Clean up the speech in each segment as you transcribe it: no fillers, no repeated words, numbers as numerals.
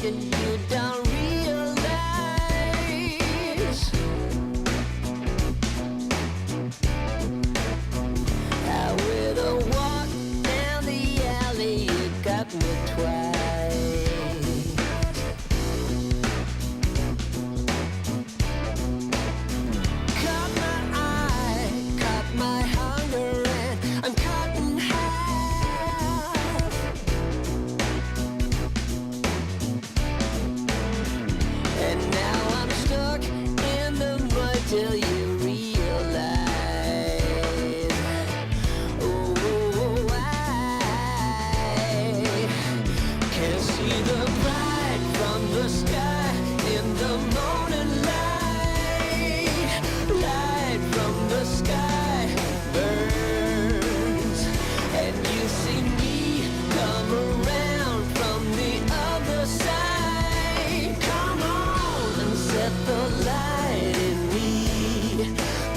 and you don't realize how with a walk down the alley you got me twice. Caught my eye, caught my hunger, and I'm caught in half. And now I'm stuck in the mud till you realize. Oh, I can see the bright from the sky in the morning light. Light from the sky burns, and you see me come around from the other side. Come on and set the light in me,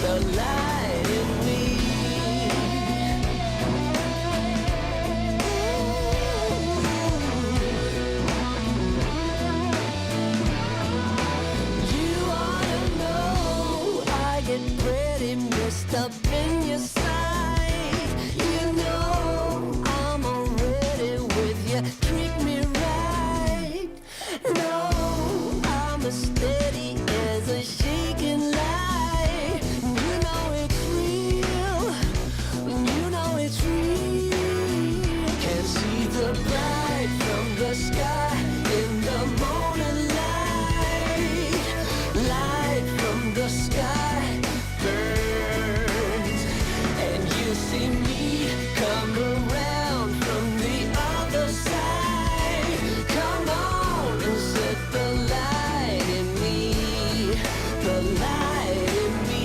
the light in me. You ought to know I get pretty messed up in your sight. You know I'm already with you, treat me right. No, I'm as steady as a shaking light. You know it's real, you know it's real. Can see the bright from the sky in the morning light. Light from the sky burns, and you see me come around from the other side. Come on and set the light in me, the light in me.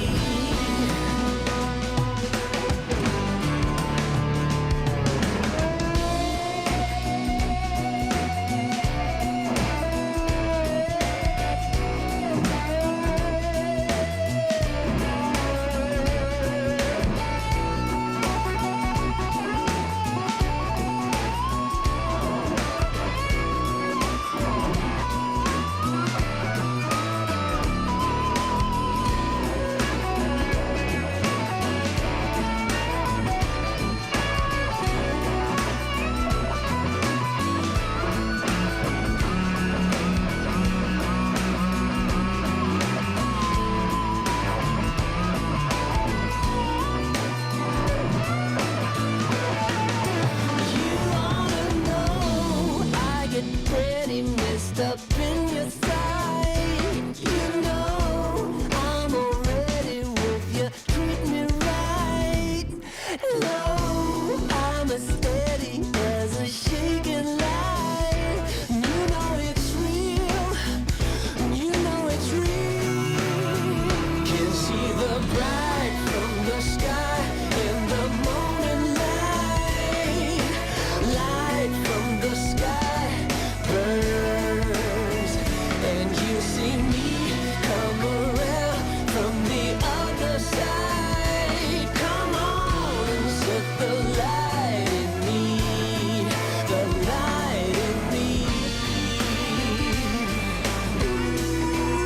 You ought to know I get pretty messed up in your sight. You know I'm already with you, treat me right. No, I'm as steady as a shaking light. You know it's real, you know it's real. Can see the bright from the sky in the morning light. Light from the sky burns, and you see me come around from the other side. Come on and set the light in me, the light in me. Ooh,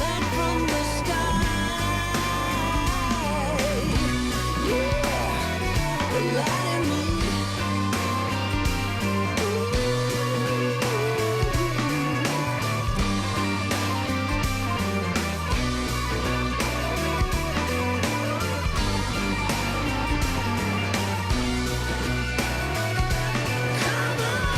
light from the sky, yeah, the light in me. Come on.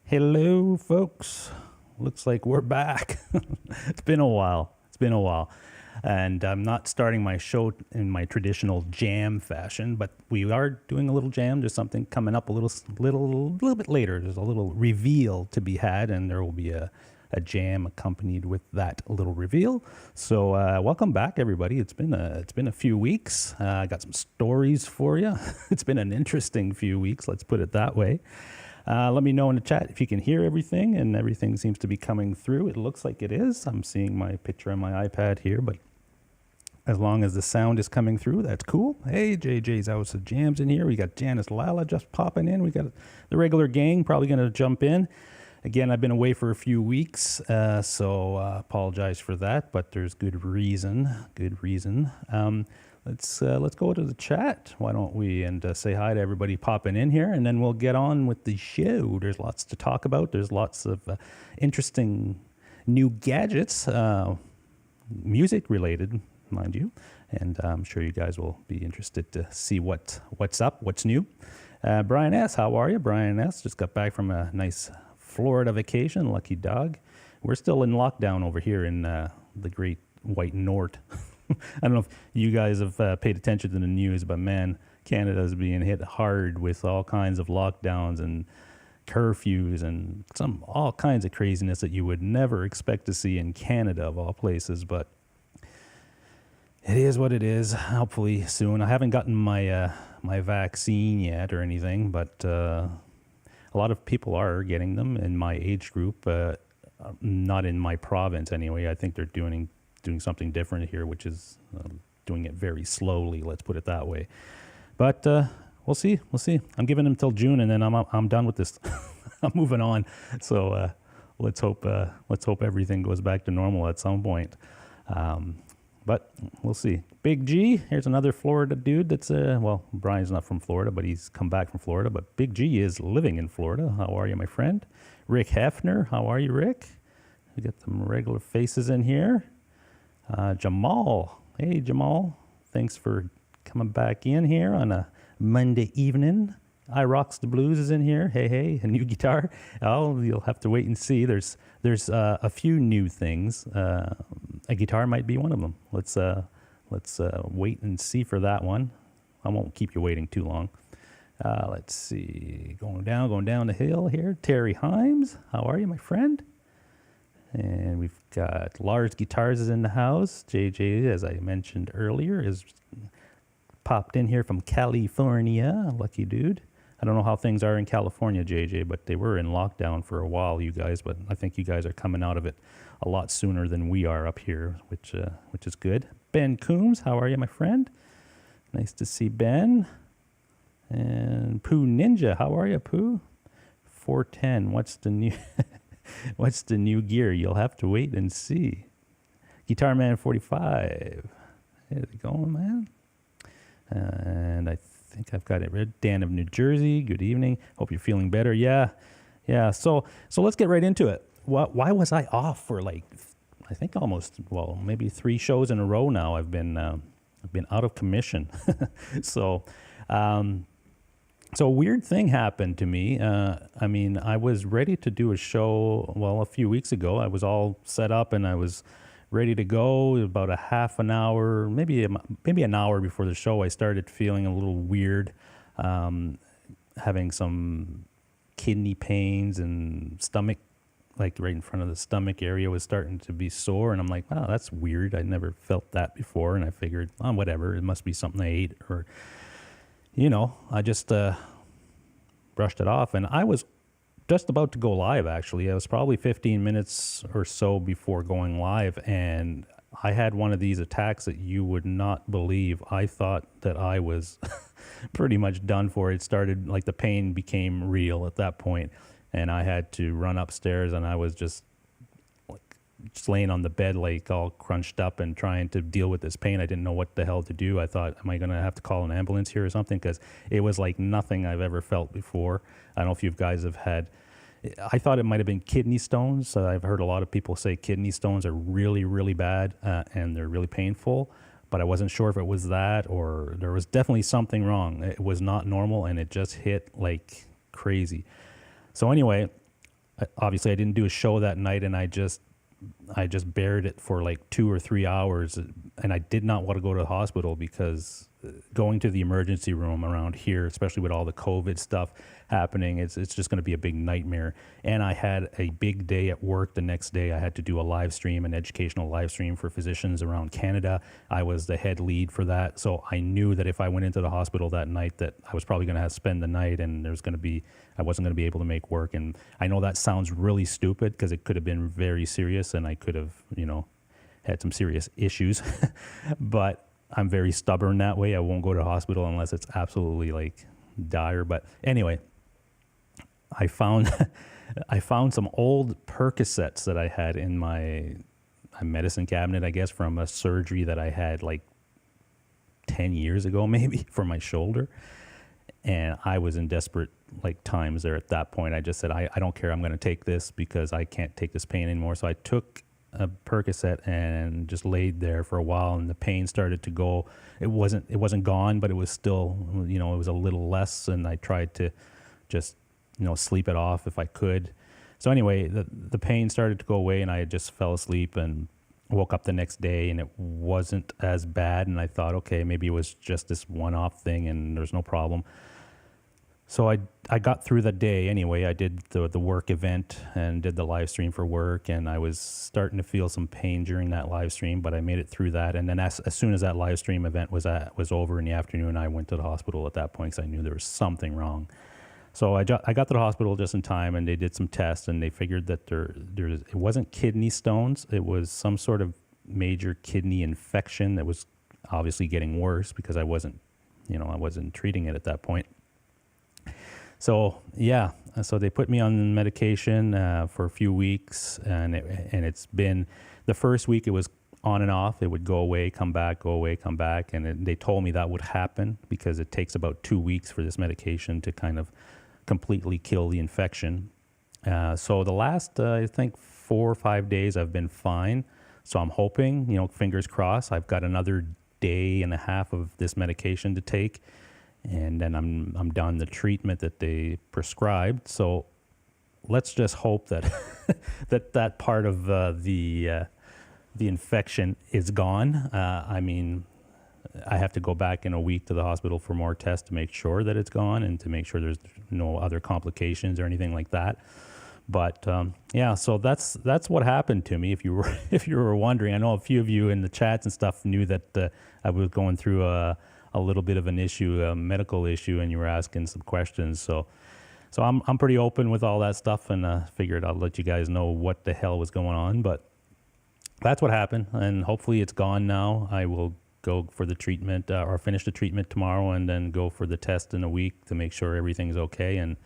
Hello, folks. Looks like we're back. It's been a while. And I'm not starting my show in my traditional jam fashion, but we are doing a little jam. There's something coming up a little bit later. There's a little reveal to be had, and there will be a jam accompanied with that little reveal. So welcome back, everybody. It's been a few weeks. I got some stories for you. It's been an interesting few weeks. Let's put it that way. Let me know in the chat if you can hear everything, and everything seems to be coming through. It looks like it is. I'm seeing my picture on my iPad here, but as long as the sound is coming through, that's cool. Hey, JJ's House of Jams in here. We got Janice Lala just popping in. We got the regular gang probably going to jump in. Again, I've been away for a few weeks, so apologize for that, but there's good reason. Let's go to the chat, why don't we, and say hi to everybody popping in here, and then we'll get on with the show. There's lots to talk about. There's lots of interesting new gadgets, music related, mind you, and I'm sure you guys will be interested to see what's up, what's new. Brian S., how are you? Brian S. just got back from a nice Florida vacation, lucky dog. We're still in lockdown over here in the great white north. I don't know if you guys have paid attention to the news, but man, Canada's being hit hard with all kinds of lockdowns and curfews and all kinds of craziness that you would never expect to see in Canada, of all places. But it is what it is. Hopefully soon. I haven't gotten my my vaccine yet or anything, but a lot of people are getting them in my age group. Not in my province anyway. I think they're doing something different here, which is doing it very slowly. Let's put it that way. But we'll see. I'm giving them till June, and then I'm done with this. I'm moving on. So let's hope everything goes back to normal at some point. But we'll see. Big G, here's another Florida dude that's, well, Brian's not from Florida, but he's come back from Florida. But Big G is living in Florida. How are you, my friend? Rick Hefner, how are you, Rick? We got some regular faces in here. Jamal, hey, Jamal. Thanks for coming back in here on a Monday evening. I Rocks the Blues is in here. Hey, a new guitar. Oh, you'll have to wait and see. There's a few new things. A guitar might be one of them. Let's wait and see for that one. I won't keep you waiting too long. Let's see. Going down the hill here. Terry Himes, how are you, my friend? And we've got Lars Guitars is in the house. JJ, as I mentioned earlier, is popped in here from California. Lucky dude. I don't know how things are in California, JJ, but they were in lockdown for a while, you guys. But I think you guys are coming out of it a lot sooner than we are up here, which is good. Ben Coombs, how are you, my friend? Nice to see Ben. And Pooh Ninja, how are you, Pooh? 410, what's the new what's the new gear? You'll have to wait and see. Guitar Man 45, how's it going, man? And I think I've got it read. Dan of New Jersey, good evening. Hope you're feeling better. Yeah. So let's get right into it. Why was I off for I think almost, maybe 3 shows in a row now? I've been out of commission. So a weird thing happened to me. I was ready to do a show, a few weeks ago. I was all set up and I was ready to go. About a half an hour, maybe an hour before the show, I started feeling a little weird, having some kidney pains and stomach, right in front of the stomach area was starting to be sore. And I'm like, wow, that's weird. I never felt that before. And I figured, whatever, it must be something I ate, or, I just brushed it off. And I was just about to go live, actually. I was probably 15 minutes or so before going live, and I had one of these attacks that you would not believe. I thought that I was pretty much done for. It started, the pain became real at that point, and I had to run upstairs, and I was just laying on the bed, all crunched up and trying to deal with this pain. I didn't know what the hell to do. I thought, am I going to have to call an ambulance here or something? Because it was like nothing I've ever felt before. I don't know if you guys have had, I thought it might have been kidney stones. I've heard a lot of people say kidney stones are really, really bad and they're really painful. But I wasn't sure if it was that, or there was definitely something wrong. It was not normal, and it just hit like crazy. So anyway, obviously I didn't do a show that night, and I just bared it for like 2 or 3 hours, and I did not want to go to the hospital because going to the emergency room around here, especially with all the COVID stuff happening, it's just going to be a big nightmare. And I had a big day at work the next day. I had to do a live stream, an educational live stream for physicians around Canada. I was the head lead for that, so I knew that if I went into the hospital that night, that I was probably going to have to spend the night, and I wasn't going to be able to make work. And I know that sounds really stupid because it could have been very serious, and I could have, had some serious issues. But I'm very stubborn that way. I won't go to the hospital unless it's absolutely like dire. But anyway, I found some old Percocets that I had in my medicine cabinet, I guess, from a surgery that I had like 10 years ago, maybe, for my shoulder. And I was in desperate times there at that point. I just said, I don't care. I'm going to take this because I can't take this pain anymore. So I took a Percocet and just laid there for a while, and the pain started to go. It wasn't gone, but it was still, it was a little less, and I tried to just, sleep it off if I could. So anyway, the pain started to go away, and I just fell asleep and woke up the next day, and it wasn't as bad. And I thought, okay, maybe it was just this one-off thing and there's no problem. So I got through the day anyway. I did the work event and did the live stream for work, and I was starting to feel some pain during that live stream, but I made it through that. And then as soon as that live stream event was over in the afternoon, I went to the hospital at that point because I knew there was something wrong. So I got to the hospital just in time, and they did some tests, and they figured that it wasn't kidney stones. It was some sort of major kidney infection that was obviously getting worse because I wasn't treating it at that point. So yeah, so they put me on medication for a few weeks, and it's been, the first week it was on and off. It would go away, come back, go away, come back, and they told me that would happen because it takes about 2 weeks for this medication to kind of completely kill the infection. So the last, I think, 4 or 5 days I've been fine. So I'm hoping, fingers crossed, I've got another day and a half of this medication to take, and then I'm done the treatment that they prescribed. So let's just hope that that part of the infection is gone. I have to go back in a week to the hospital for more tests to make sure that it's gone and to make sure there's no other complications or anything like that. But yeah, so that's what happened to me. If you were wondering, I know a few of you in the chats and stuff knew that I was going through a little bit of an issue, a medical issue, and you were asking some questions. So I'm pretty open with all that stuff, and figured I'll let you guys know what the hell was going on. But that's what happened, and hopefully it's gone now. I will go for the treatment or finish the treatment tomorrow, and then go for the test in a week to make sure everything's okay and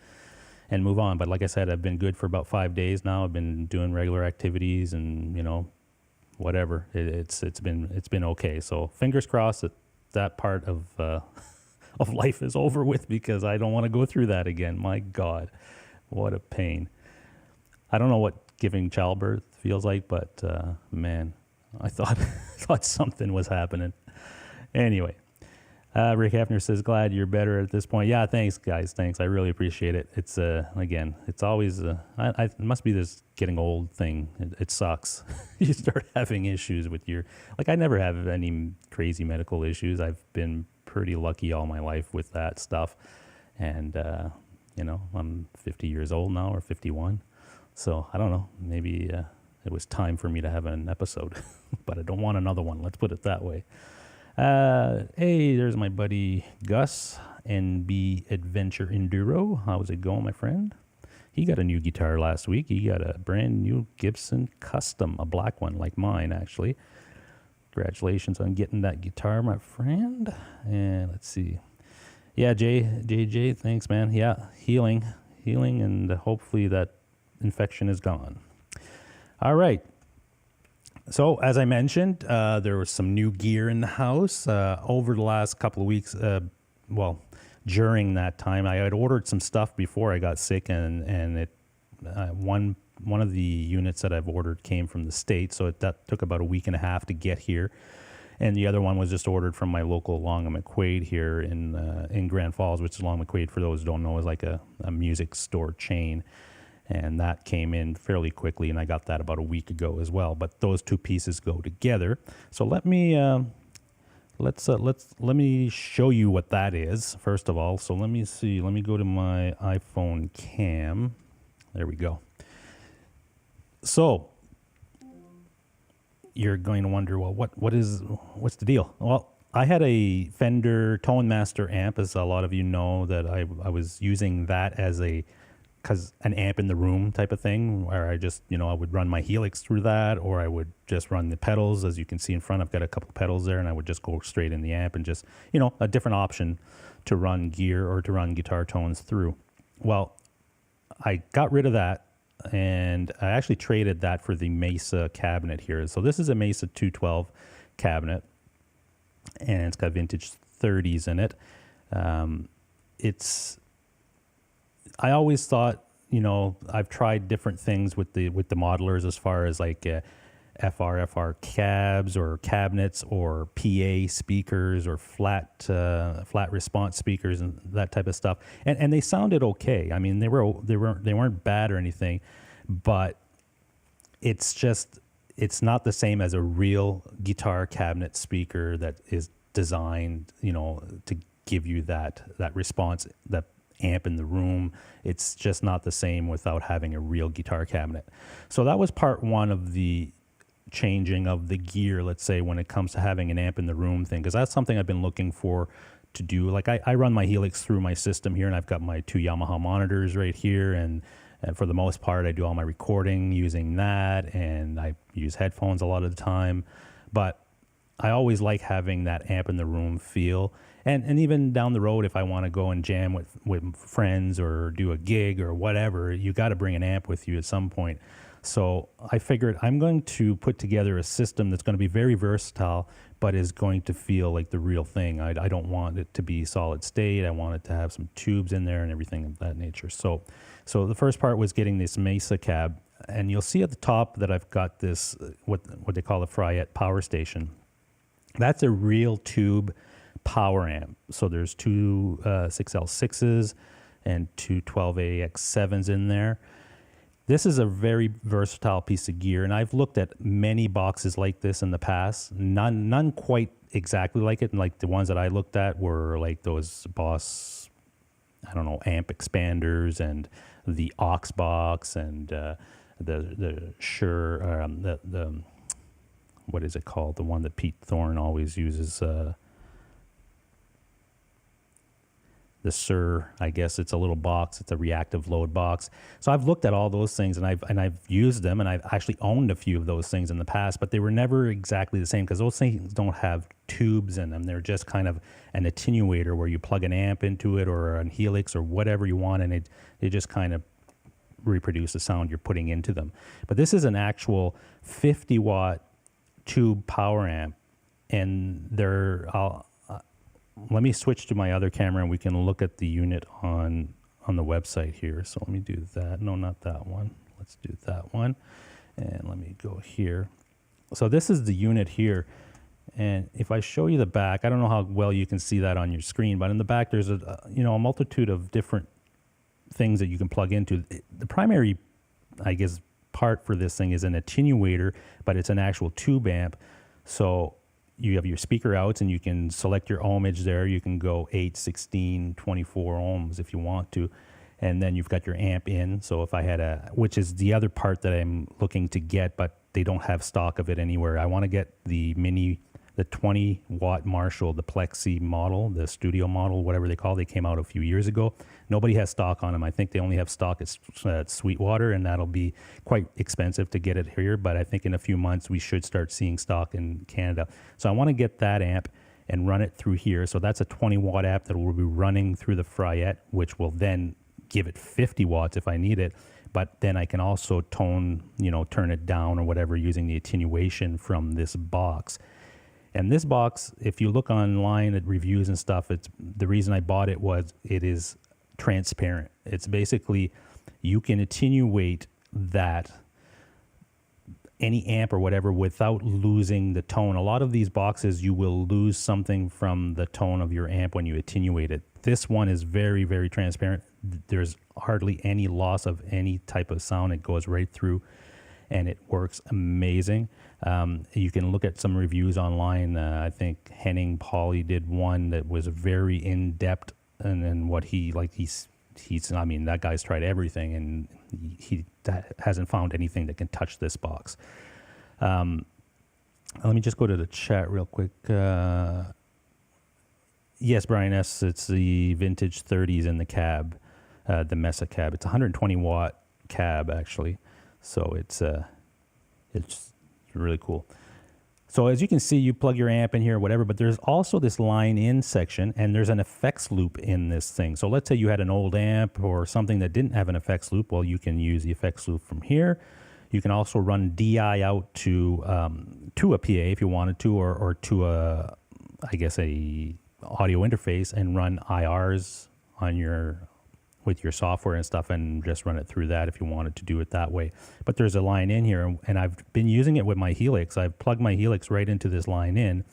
move on. But like I said, I've been good for about 5 days now. I've been doing regular activities and whatever. It's been okay. So fingers crossed that part of life is over with, because I don't want to go through that again. My God, what a pain. I don't know what giving childbirth feels like, but man, I thought something was happening. Anyway, Rick Hefner says, glad you're better at this point. Yeah, thanks, guys. Thanks. I really appreciate it. It's, again, it's always, it must be this getting old thing. It sucks. You start having issues with I never have any crazy medical issues. I've been pretty lucky all my life with that stuff. And, I'm 50 years old now, or 51. So I don't know, maybe it was time for me to have an episode, but I don't want another one. Let's put it that way. Hey, there's my buddy Gus, NB Adventure Enduro. How's it going, my friend? He got a new guitar last week. He got a brand new Gibson Custom, a black one like mine, actually. Congratulations on getting that guitar, my friend. And let's see. Yeah, JJ, thanks, man. Yeah, healing, and hopefully that infection is gone. All right. So as I mentioned, there was some new gear in the house over the last couple of weeks. During that time, I had ordered some stuff before I got sick, and one of the units that I've ordered came from the States, so that took about a week and a half to get here. And the other one was just ordered from my local Long and McQuaid here in Grand Falls, which is Long McQuaid, for those who don't know, is like a music store chain. and that came in fairly quickly, and I got that about a week ago as well. But those two pieces go together. So let me let me show you what that is first of all. So let me see. Let me go to my iPhone cam. There we go. So you're going to wonder, well, what's the deal? Well, I had a Fender Tone Master amp, as a lot of you know, that I was using that as an amp in the room type of thing, where I just, I would run my Helix through that, or I would just run the pedals. As you can see in front, I've got a couple pedals there, and I would just go straight in the amp and just, a different option to run gear or to run guitar tones through. Well, I got rid of that, and I actually traded that for the Mesa cabinet here. So this is a Mesa 212 cabinet, and it's got vintage 30s in it. I always thought, I've tried different things with the modelers as far as like FR cabs or cabinets or PA speakers or flat response speakers and that type of stuff, and they sounded okay. I mean, they weren't bad or anything, but it's not the same as a real guitar cabinet speaker that is designed, to give you that response, that amp in the room. It's just not the same without having a real guitar cabinet. So that was part one of the changing of the gear, let's say, when it comes to having an amp in the room thing, because that's something I've been looking for to do. Like I run my Helix through my system here, and I've got my 2 Yamaha monitors right here, and for the most part I do all my recording using that, and I use headphones a lot of the time. But I always like having that amp in the room feel. And even down the road, if I want to go and jam with friends or do a gig or whatever, you got to bring an amp with you at some point. So I figured I'm going to put together a system that's going to be very versatile, but is going to feel like the real thing. I don't want it to be solid state. I want it to have some tubes in there and everything of that nature. So the first part was getting this Mesa cab, and you'll see at the top that I've got this, what they call a Fryette power station. That's a real tube power amp. So there's two 6L6s and two 12AX7s in there. This is a very versatile piece of gear, and I've looked at many boxes like this in the past. None quite exactly like it. And like the ones that I looked at were like those Boss, amp expanders and the aux box and the Shure, the what is it called? The one that Pete Thorne always uses. The Sir, I guess it's a little box. It's a reactive load box. So I've looked at all those things, and I've used them, and I've actually owned a few of those things in the past, but they were never exactly the same because those things don't have tubes in them. They're just kind of an attenuator where you plug an amp into it or an Helix or whatever you want, and it just kind of reproduce the sound you're putting into them. But this is an actual 50-watt tube power amp, and let me switch to my other camera and we can look at the unit on the website here. So let me do that. No, not that one. Let's do that one. And let me go here. So this is the unit here. And if I show you the back, I don't know how well you can see that on your screen, but in the back there's a multitude of different things that you can plug into. The primary, I guess, part for this thing is an attenuator, but it's an actual tube amp. So you have your speaker outs, and you can select your ohmage there. You can go 8, 16, 24 ohms if you want to. And then you've got your amp in. So if I had which is the other part that I'm looking to get, but they don't have stock of it anywhere. I want to get the 20-watt Marshall, the Plexi model, the studio model, whatever they call it. They came out a few years ago. Nobody has stock on them. I think they only have stock at Sweetwater, and that'll be quite expensive to get it here. But I think in a few months we should start seeing stock in Canada. So I want to get that amp and run it through here. So that's a 20-watt amp that will be running through the Fryette, which will then give it 50 watts if I need it. But then I can also turn it down or whatever using the attenuation from this box. And this box, if you look online at reviews and stuff, the reason I bought it was it is transparent. It's basically, you can attenuate that any amp or whatever without losing the tone. A lot of these boxes, you will lose something from the tone of your amp when you attenuate it. This one is very, very transparent. There's hardly any loss of any type of sound. It goes right through, and it works amazing. You can look at some reviews online. I think Henning Pauly did one that was very in-depth, and then what he's I mean, that guy's tried everything, and he hasn't found anything that can touch this box. Let me just go to the chat real quick. Yes, Brian S., it's the vintage 30s in the cab, the Mesa cab. It's a 120 watt cab, actually. So it's really cool. So as you can see, you plug your amp in here or whatever, but there's also this line in section, and there's an effects loop in this thing. So let's say you had an old amp or something that didn't have an effects loop. Well, you can use the effects loop from here. You can also run DI out to a PA if you wanted to, or to a, I guess, a audio interface, and run IRs on with your software and stuff, and just run it through that if you wanted to do it that way. But there's a line in here, and I've been using it with my Helix. I've plugged my Helix right into this line in,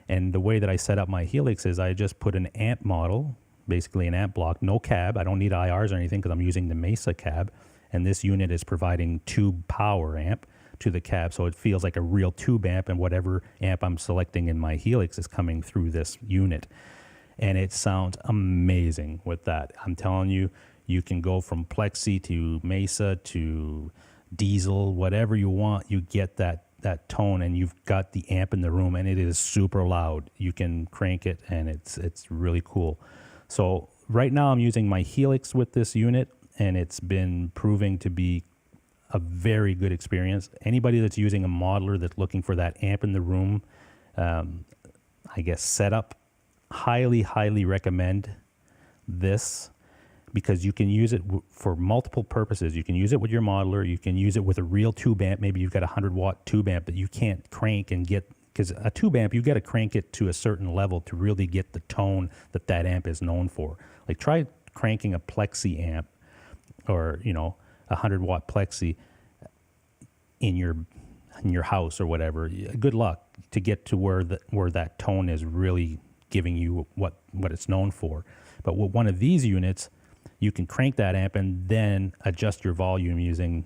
and the way that I set up my Helix is I just put an amp model, basically an amp block, no cab. I don't need IRs or anything because I'm using the Mesa cab, and this unit is providing tube power amp to the cab, so it feels like a real tube amp, and whatever amp I'm selecting in my Helix is coming through this unit. And it sounds amazing with that. I'm telling you, you can go from Plexi to Mesa to Diesel, whatever you want. You get that tone, and you've got the amp in the room, and it is super loud. You can crank it, and it's really cool. So right now I'm using my Helix with this unit, and it's been proving to be a very good experience. Anybody that's using a modeler that's looking for that amp in the room, I guess, setup, highly recommend this, because you can use it for multiple purposes. You can use it with your modeler. You can use it with a real tube amp. Maybe you've got a 100-watt tube amp that you can't crank and get, because a tube amp, you got to crank it to a certain level to really get the tone that amp is known for. Like, try cranking a Plexi amp, or, you know, a 100-watt Plexi in your house or whatever. Good luck to get to where that tone is really giving you what it's known for. But with one of these units, you can crank that amp and then adjust your volume using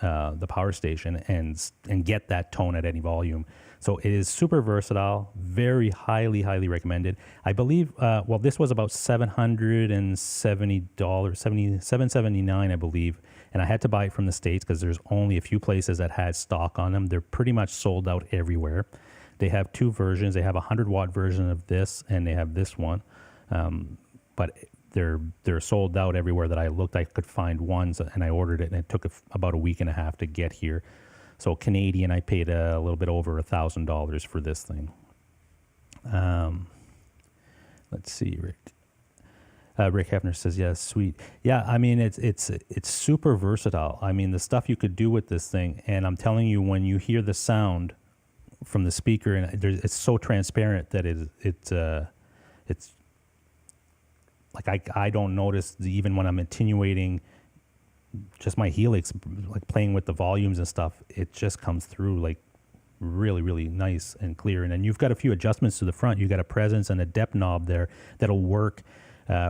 the power station and get that tone at any volume. So it is super versatile, very highly recommended. I believe, well, this was about $770, $779, I believe. And I had to buy it from the States because there's only a few places that had stock on them. They're pretty much sold out everywhere. They have two versions. They have a 100-watt version of this, and they have this one. But they're sold out everywhere that I looked. I could find one, and I ordered it, and it took about a week and a half to get here. So Canadian, I paid a little bit over $1,000 for this thing. Let's see, Rick. Rick Hefner says, yeah, sweet. Yeah, I mean, it's super versatile. I mean, the stuff you could do with this thing, and I'm telling you, when you hear the sound from the speaker, and it's so transparent that it's like I don't notice even when I'm attenuating just my Helix, like playing with the volumes and stuff, it just comes through like really nice and clear. And then you've got a few adjustments to the front. You've got a presence and a depth knob there that'll work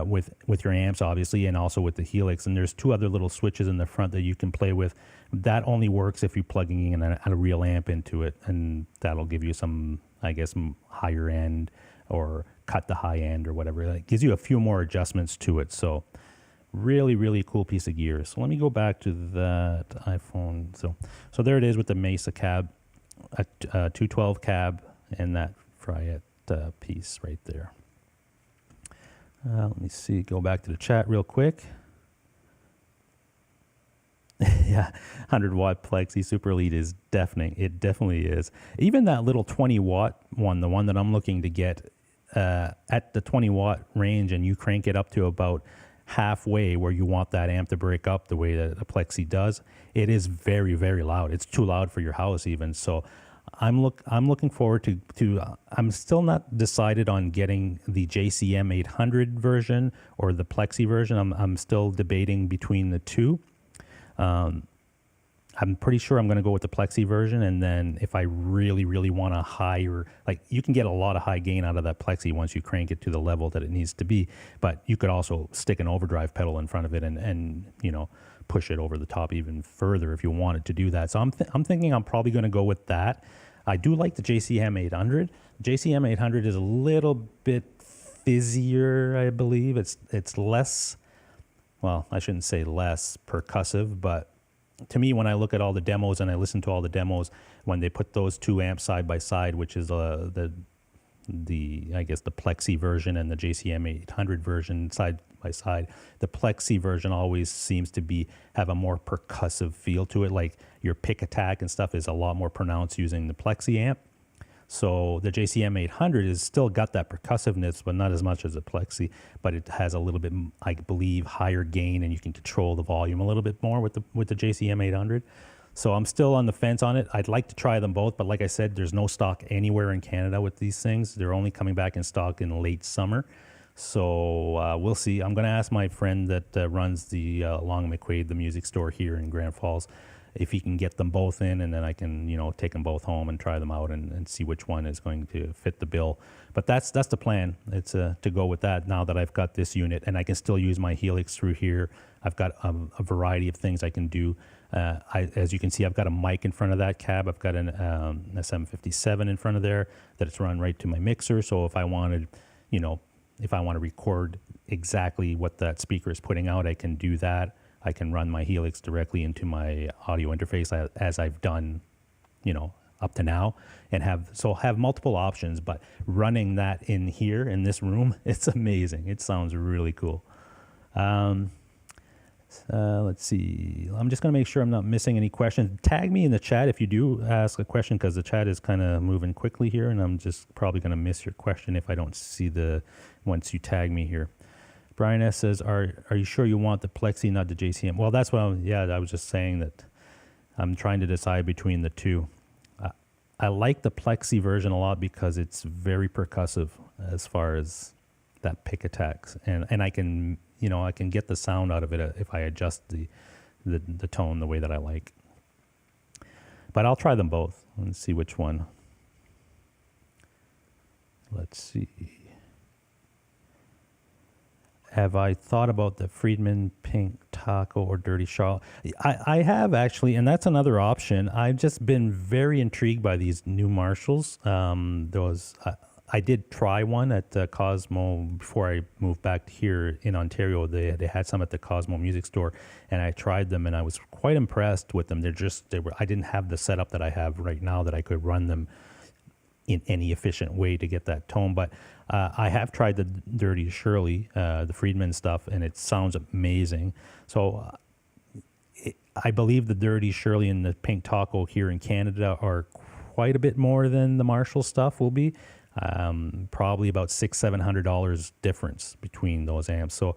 with your amps, obviously, and also with the Helix. And there's two other little switches in the front that you can play with. That only works if you're plugging in a real amp into it, and that'll give you some, I guess, higher end or cut the high end or whatever. It gives you a few more adjustments to it. So really cool piece of gear. So let me go back to that iPhone. So there it is with the Mesa cab, a 212 cab, and that Fryette piece right there. Let me see, go back to the chat real quick. Yeah, 100-watt Plexi Super Elite is deafening. It definitely is. Even that little 20-watt one, the one that I'm looking to get, at the 20-watt range, and you crank it up to about halfway where you want that amp to break up the way that a Plexi does, it is very loud. It's too loud for your house even. So I'm looking forward to I'm still not decided on getting the JCM 800 version or the Plexi version. I'm still debating between the two. I I'm pretty sure I'm going to go with the Plexi version. And then if I really, really want a higher, like you can get a lot of high gain out of that Plexi once you crank it to the level that it needs to be. But you could also stick an overdrive pedal in front of it and you know, push it over the top even further if you wanted to do that. So I'm thinking I'm probably going to go with that. I do like the JCM 800. JCM 800 is a little bit fizzier, I believe. It's less, well, I shouldn't say less percussive, but to me, when I look at all the demos and I listen to all the demos, when they put those two amps side by side, which is the I guess the Plexi version and the JCM 800 version side by side, the Plexi version always seems to have a more percussive feel to it. Like your pick attack and stuff is a lot more pronounced using the Plexi amp. So the JCM 800 is still got that percussiveness, but not as much as the Plexi. But it has a little bit, I believe, higher gain, and you can control the volume a little bit more with the JCM 800. So I'm still on the fence on it. I'd like to try them both, but like I said, there's no stock anywhere in Canada with these things. They're only coming back in stock in late summer. So we'll see. I'm going to ask my friend that runs the Long McQuaid, the music store here in Grand Falls, if he can get them both in, and then I can, you know, take them both home and try them out and see which one is going to fit the bill. But that's the plan. It's to go with that now that I've got this unit, and I can still use my Helix through here. I've got a variety of things I can do. As you can see, I've got a mic in front of that cab. I've got an SM57 in front of there that it's run right to my mixer. So if I wanted, you know, if I want to record exactly what that speaker is putting out, I can do that. I can run my Helix directly into my audio interface as I've done, you know, up to now, and have multiple options. But running that in here in this room, it's amazing. It sounds really cool. Let's see. I'm just going to make sure I'm not missing any questions. Tag me in the chat if you do ask a question, because the chat is kind of moving quickly here, and I'm just probably going to miss your question if I don't see once you tag me here. Brian S. says, are you sure you want the Plexi, not the JCM? Well, that's what I was just saying that I'm trying to decide between the two. I like the Plexi version a lot because it's very percussive as far as that pick attacks. And I can, you know, I can get the sound out of it if I adjust the tone the way that I like. But I'll try them both and see which one. Let's see. Have I thought about the Friedman Pink Taco or Dirty Charlotte? I have actually, and that's another option. I've just been very intrigued by these new Marshalls. I did try one at Cosmo before I moved back here in Ontario. They had some at the Cosmo Music Store, and I tried them, and I was quite impressed with them. I didn't have the setup that I have right now that I could run them in any efficient way to get that tone, but I have tried the Dirty Shirley, the Friedman stuff, and it sounds amazing. So I believe the Dirty Shirley and the Pink Taco here in Canada are quite a bit more than the Marshall stuff will be. Probably about $600-700 difference between those amps. So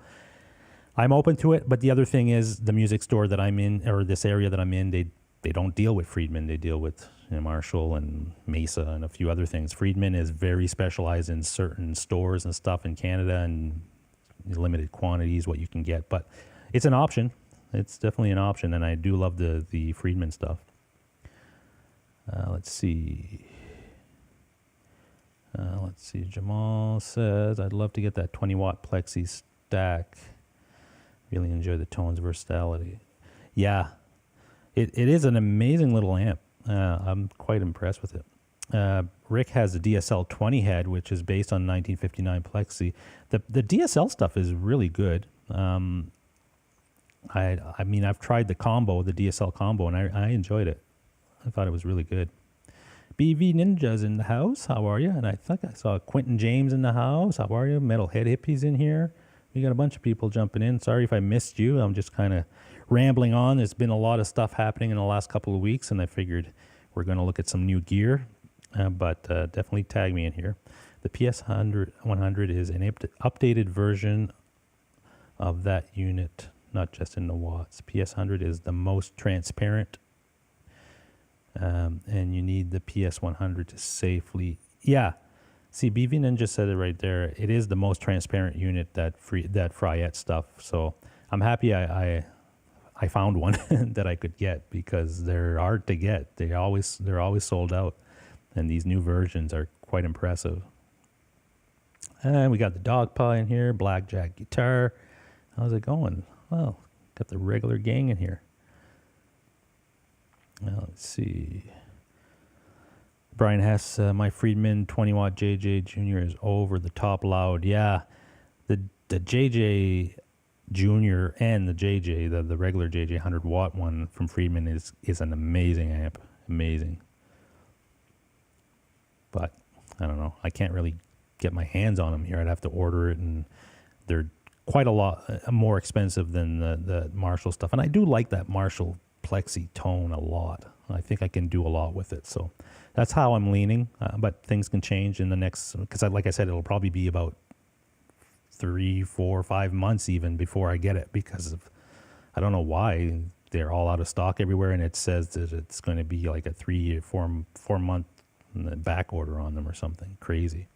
I'm open to it. But the other thing is the music store that I'm in, or this area that I'm in, they don't deal with Friedman. They deal with Marshall and Mesa and a few other things. Friedman is very specialized in certain stores and stuff in Canada, and limited quantities what you can get. But it's an option. It's definitely an option, and I do love the Friedman stuff. Let's see. Jamal says, I'd love to get that 20-watt Plexi stack. Really enjoy the tones versatility. Yeah, it is an amazing little amp. I'm quite impressed with it. Rick has the DSL 20 head, which is based on 1959 Plexi. The DSL stuff is really good. I mean, I've tried the DSL combo, and I enjoyed it. I thought it was really good. BV Ninja's in the house. How are you? And I think I saw Quentin James in the house. How are you? Metalhead Hippies in here. We got a bunch of people jumping in. Sorry if I missed you. I'm just kind of rambling on. There's been a lot of stuff happening in the last couple of weeks, and I figured we're going to look at some new gear. But definitely tag me in here. The PS100 is an updated version of that unit, not just in the watts. PS100 is the most transparent. And you need the PS100 to safely... Yeah. See, BV Ninja said it right there. It is the most transparent unit, that Fryette stuff. So I'm happy I I found one that I could get because they're hard to get. They're always sold out, and these new versions are quite impressive. And we got the dog pie in here, blackjack guitar. How's it going? Well, got the regular gang in here. Now, let's see. Brian Hess, my Friedman 20 watt JJ Junior is over the top loud. Yeah, the JJ Junior and the JJ, the regular JJ 100 watt one from Friedman is an amazing amp. Amazing. But I don't know. I can't really get my hands on them here. I'd have to order it, and they're quite a lot more expensive than the Marshall stuff. And I do like that Marshall Plexi tone a lot. I think I can do a lot with it. So that's how I'm leaning. But things can change in the next, because like I said, it'll probably be about 3, 4, 5 months even before I get it, because of, I don't know why they're all out of stock everywhere, and it says that it's going to be like a 3 or 4 month back order on them or something crazy.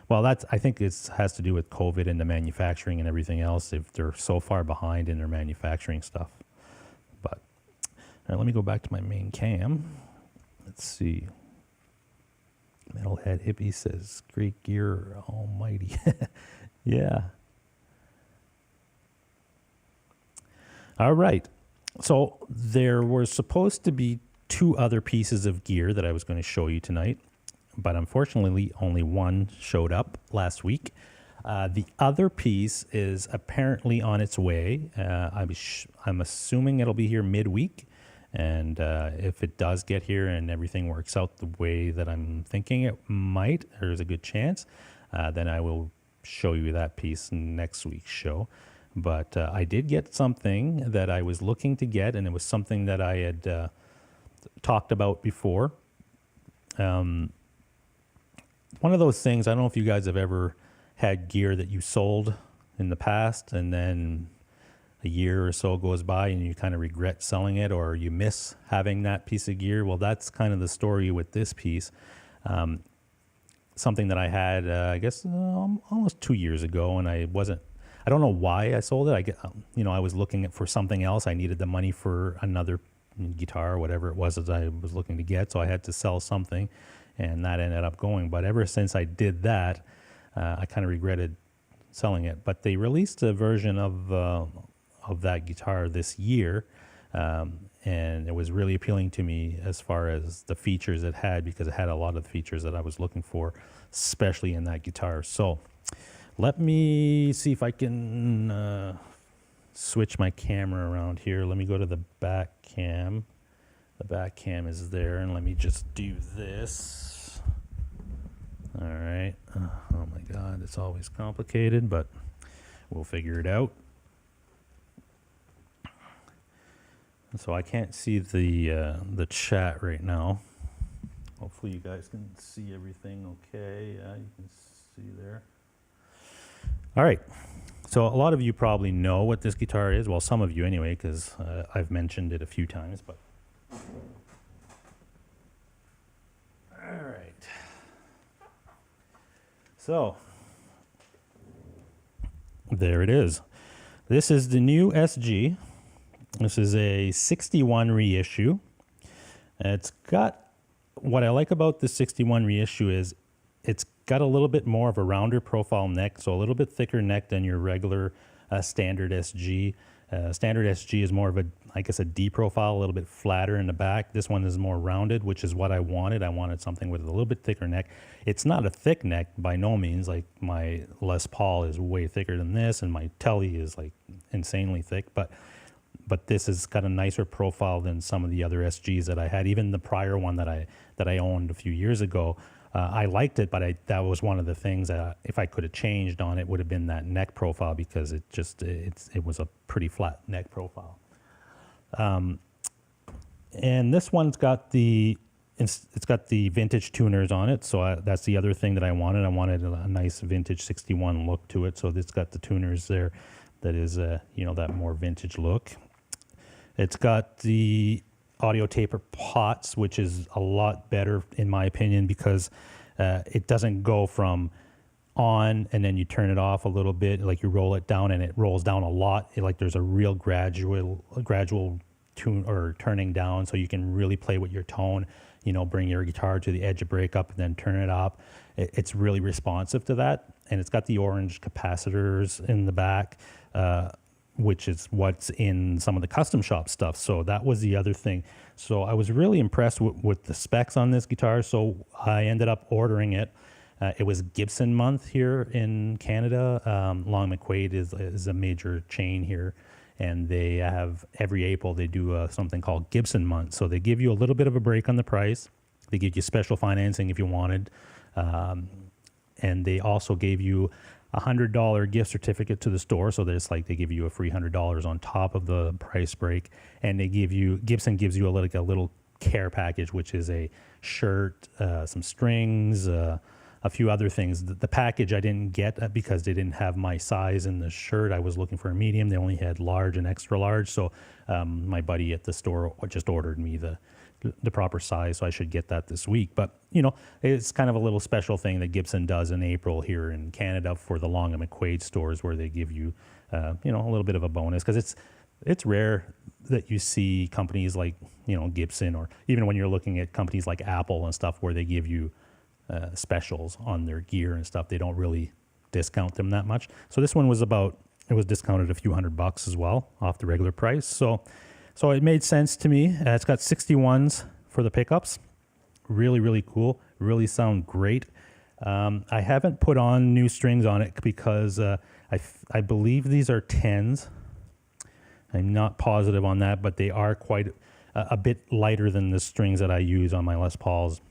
Well, I think it has to do with COVID and the manufacturing and everything else, if they're so far behind in their manufacturing stuff. But all right, let me go back to my main cam. Let's see. Metalhead Hippie says, great gear, almighty. Yeah. All right. So there were supposed to be 2 other pieces of gear that I was going to show you tonight, but unfortunately only one showed up last week. The other piece is apparently on its way. I'm assuming it'll be here midweek, and if it does get here and everything works out the way that I'm thinking it might, there's a good chance, then I will show you that piece next week's show. But I did get something that I was looking to get, and it was something that I had talked about before. One of those things, I don't know if you guys have ever had gear that you sold in the past, and then a year or so goes by and you kind of regret selling it, or you miss having that piece of gear. Well, that's kind of the story with this piece. Something that I had, I guess, almost 2 years ago, and I don't know why I sold it. I was looking for something else. I needed the money for another guitar or whatever it was that I was looking to get, so I had to sell something, and that ended up going. But ever since I did that, I kind of regretted selling it. But they released a version of that guitar this year, and it was really appealing to me as far as the features it had, because it had a lot of the features that I was looking for, especially in that guitar. So let me see if I can switch my camera around here. Let me go to the back cam. The back cam is there, and let me just do this. All right. Oh my God, it's always complicated, but we'll figure it out. So I can't see the chat right now. Hopefully you guys can see everything okay. Yeah, you can see there. All right. So a lot of you probably know what this guitar is. Well, some of you anyway, because I've mentioned it a few times. But all right. So there it is. This is the new SG. This is a 61 reissue. It's got, what I like about the 61 reissue is it's got a little bit more of a rounder profile neck, so a little bit thicker neck than your regular standard SG. Standard SG is more of a D profile, a little bit flatter in the back. This one is more rounded, which is what I wanted. I wanted something with a little bit thicker neck. It's not a thick neck by no means. Like my Les Paul is way thicker than this, and my Telly is like insanely thick, but this has got a nicer profile than some of the other SGs that I had. Even the prior one that I owned a few years ago, I liked it, but that was one of the things that if I could have changed on it would have been that neck profile, because it was a pretty flat neck profile. And this one's got it's got the vintage tuners on it, so that's the other thing that I wanted. I wanted a nice vintage 61 look to it, so it's got the tuners there. That is that more vintage look. It's got the audio taper pots, which is a lot better in my opinion, because it doesn't go from on, and then you turn it off a little bit, like you roll it down, and it rolls down a lot. Like there's a real gradual tune or turning down, so you can really play with your tone. Bring your guitar to the edge of breakup and then turn it up. It's really responsive to that, and it's got the orange capacitors in the back, which is what's in some of the custom shop stuff. So that was the other thing. So I was really impressed with the specs on this guitar. So I ended up ordering it. It was Gibson month here in Canada. Long McQuaid is a major chain here, and they have every April they do something called Gibson month. So they give you a little bit of a break on the price. They give you special financing if you wanted, and they also gave you $100 gift certificate to the store. So there's they give you a free $100 on top of the price break, and Gibson gives you a little care package, which is a shirt, some strings, a few other things. The package I didn't get because they didn't have my size in the shirt. I was looking for a medium. They only had large and extra large. So my buddy at the store just ordered me the proper size, so I should get that this week. But, it's kind of a little special thing that Gibson does in April here in Canada for the Long and McQuaid stores, where they give you, a little bit of a bonus, because it's rare that you see companies like, Gibson, or even when you're looking at companies like Apple and stuff, where they give you specials on their gear and stuff. They don't really discount them that much. So this one was discounted a few $100 as well off the regular price. So it made sense to me. It's got 61s for the pickups. Really, really cool. Really sound great. I haven't put on new strings on it because I believe these are 10s. I'm not positive on that, but they are quite a bit lighter than the strings that I use on my Les Pauls.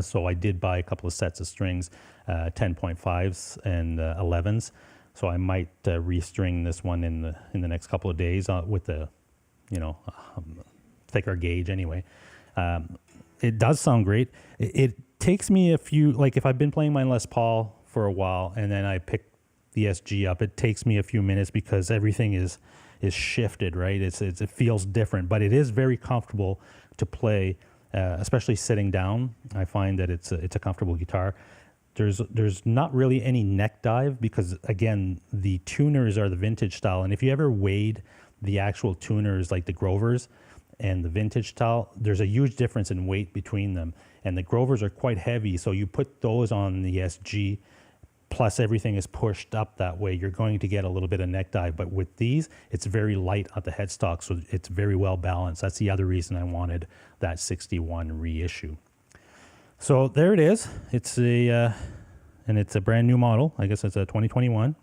So I did buy a couple of sets of strings, 10.5s and 11s. So I might restring this one in the next couple of days with a thicker gauge anyway. It does sound great. It takes me a few, if I've been playing my Les Paul for a while and then I pick the SG up, it takes me a few minutes because everything is shifted, right? It feels different, but it is very comfortable to play. Especially sitting down, I find that it's a comfortable guitar. There's not really any neck dive because, again, the tuners are the vintage style. And if you ever weighed the actual tuners, like the Grovers and the vintage style, there's a huge difference in weight between them. And the Grovers are quite heavy, so you put those on the SG, plus everything is pushed up that way, you're going to get a little bit of neck dive. But with these, it's very light at the headstock, so it's very well balanced. That's the other reason I wanted that 61 reissue. So there it is. It's and it's a brand new model. I guess it's a 2021.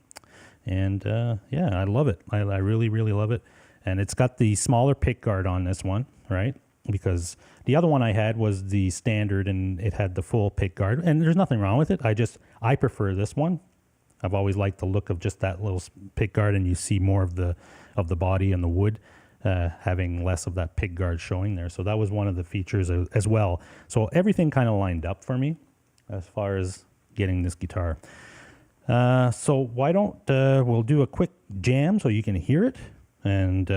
And I love it. I really, really love it. And it's got the smaller pick guard on this one, right? Because the other one I had was the standard and it had the full pick guard, and there's nothing wrong with it. I prefer this one. I've always liked the look of just that little pick guard, and you see more of the body and the wood, having less of that pick guard showing there. So that was one of the features as well. So everything kind of lined up for me as far as getting this guitar. So why don't we'll do a quick jam so you can hear it, and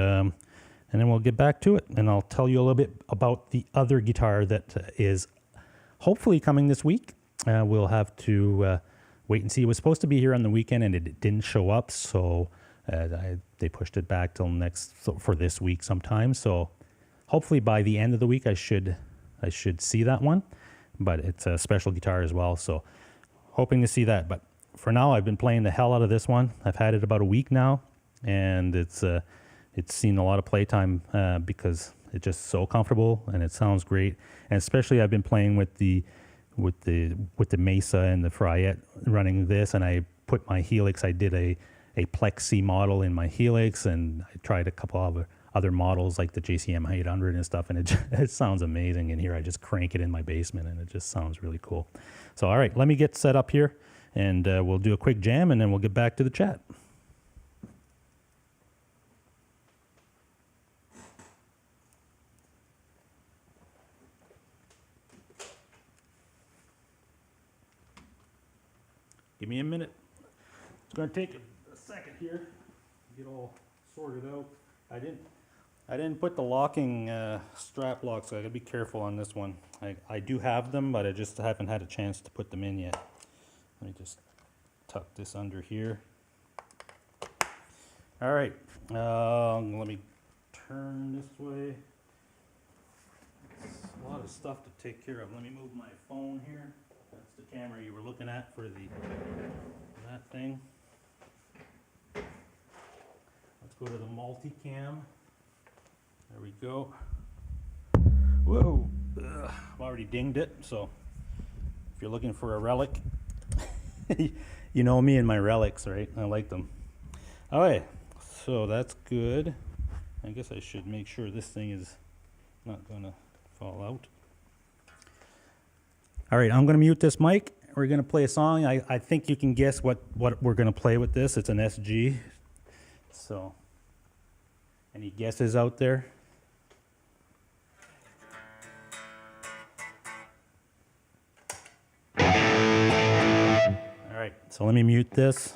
then we'll get back to it, and I'll tell you a little bit about the other guitar that is hopefully coming this week. We'll have to wait and see. It was supposed to be here on the weekend, and it didn't show up, so they pushed it back till for this week sometime. So hopefully by the end of the week, I should see that one. But it's a special guitar as well, so hoping to see that. But for now, I've been playing the hell out of this one. I've had it about a week now, and it's seen a lot of playtime because it's just so comfortable and it sounds great. And especially I've been playing with the Mesa and the Fryette running this, and I put my Helix. I did a Plexi model in my Helix, and I tried a couple of other models like the JCM 800 and stuff, and it sounds amazing in here. I just crank it in my basement, and it just sounds really cool. So all right, let me get set up here, and we'll do a quick jam, and then we'll get back to the chat. Give me a minute. It's going to take a second here to get all sorted out. I didn't put the locking strap locks, so I gotta be careful on this one. I do have them, but I just haven't had a chance to put them in yet. Let me just tuck this under here. All right, let me turn this way. It's a lot of stuff to take care of. Let me move my phone here. That's the camera you were looking at for that thing. Let's go to the multicam. There we go. Whoa, I've already dinged it, so if you're looking for a relic, you know me and my relics, right? I like them. All right, so that's good. I guess I should make sure this thing is not gonna fall out. All right, I'm gonna mute this mic. We're gonna play a song. I think you can guess what we're gonna play with this. It's an SG. So, any guesses out there? All right, so let me mute this.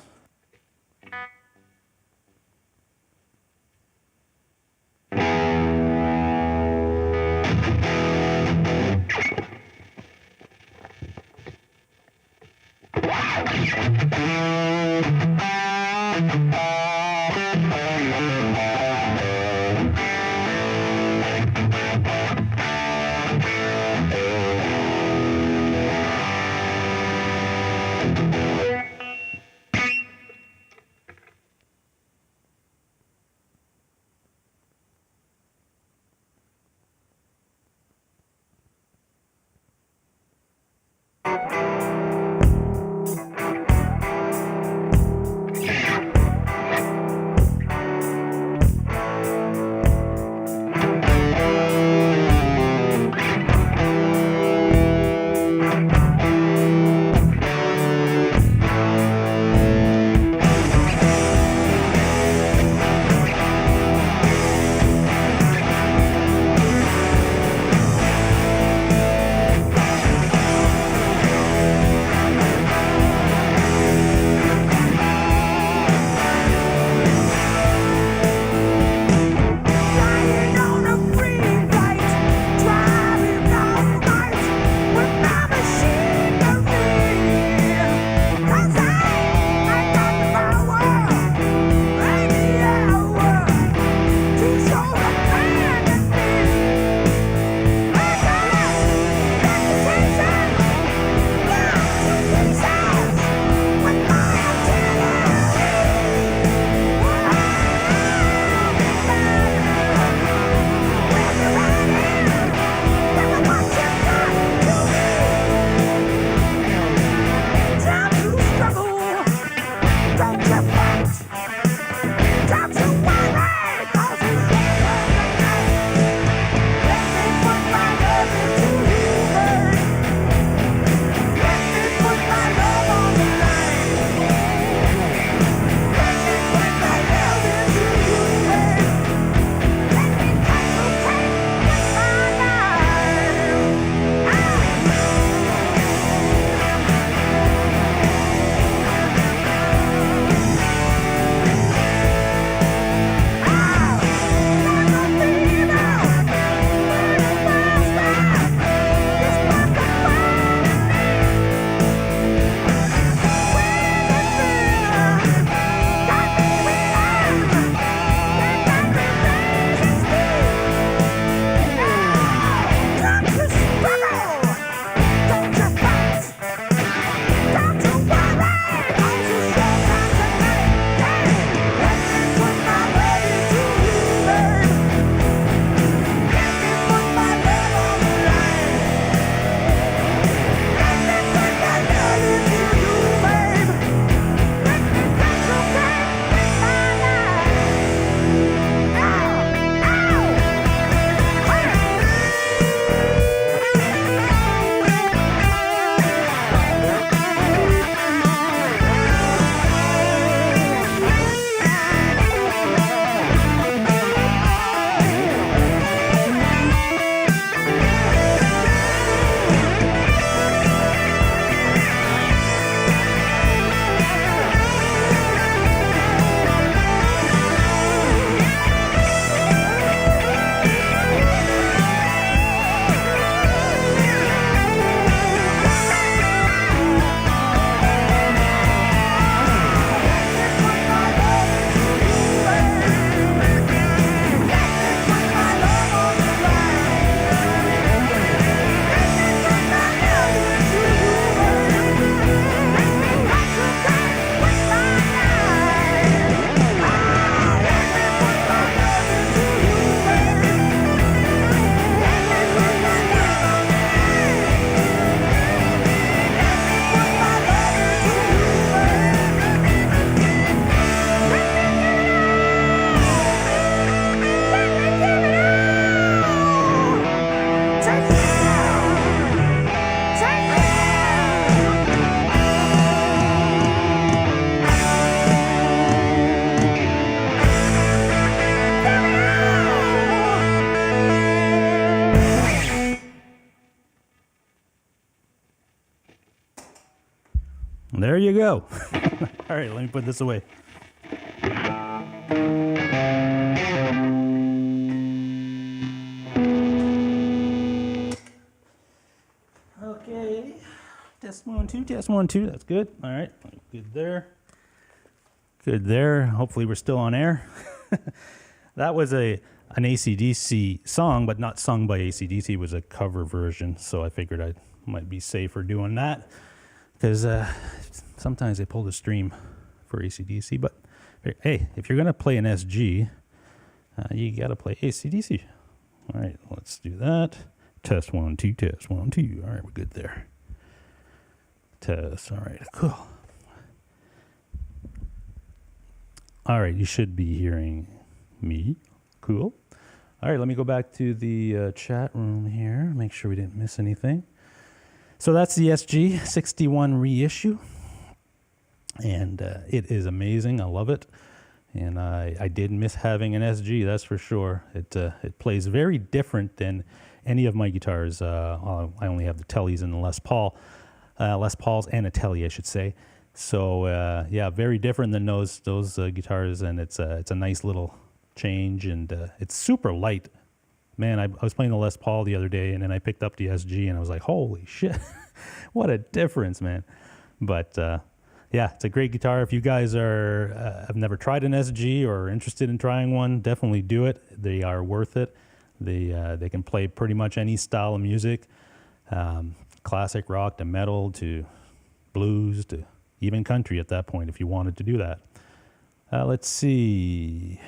There you go. All right, let me put this away. Okay. Test 1, 2, test 1, 2. That's good. All right. Good there. Good there. Hopefully we're still on air. That was an AC/DC song, but not sung by AC/DC. It was a cover version, so I figured I might be safer doing that because sometimes they pull the stream for AC/DC. But hey, if you're going to play an SG, you got to play AC/DC. All right, let's do that. Test 1, 2, test 1, 2. All right, we're good there. Test. All right, cool. All right, you should be hearing me. Cool. All right, let me go back to the chat room here, make sure we didn't miss anything. So that's the SG 61 reissue, and it is amazing. I love it, and I did miss having an SG, that's for sure. It plays very different than any of my guitars. I only have the Tellys and the Les Pauls and a Telly, I should say. So yeah, very different than those guitars, and it's a nice little change, and it's super light. Man, I was playing the Les Paul the other day, and then I picked up the SG, and I was like, holy shit, what a difference, man. But yeah, it's a great guitar. If you guys have never tried an SG or are interested in trying one, definitely do it. They are worth it. They can play pretty much any style of music, classic rock to metal to blues to even country at that point if you wanted to do that. Let's see.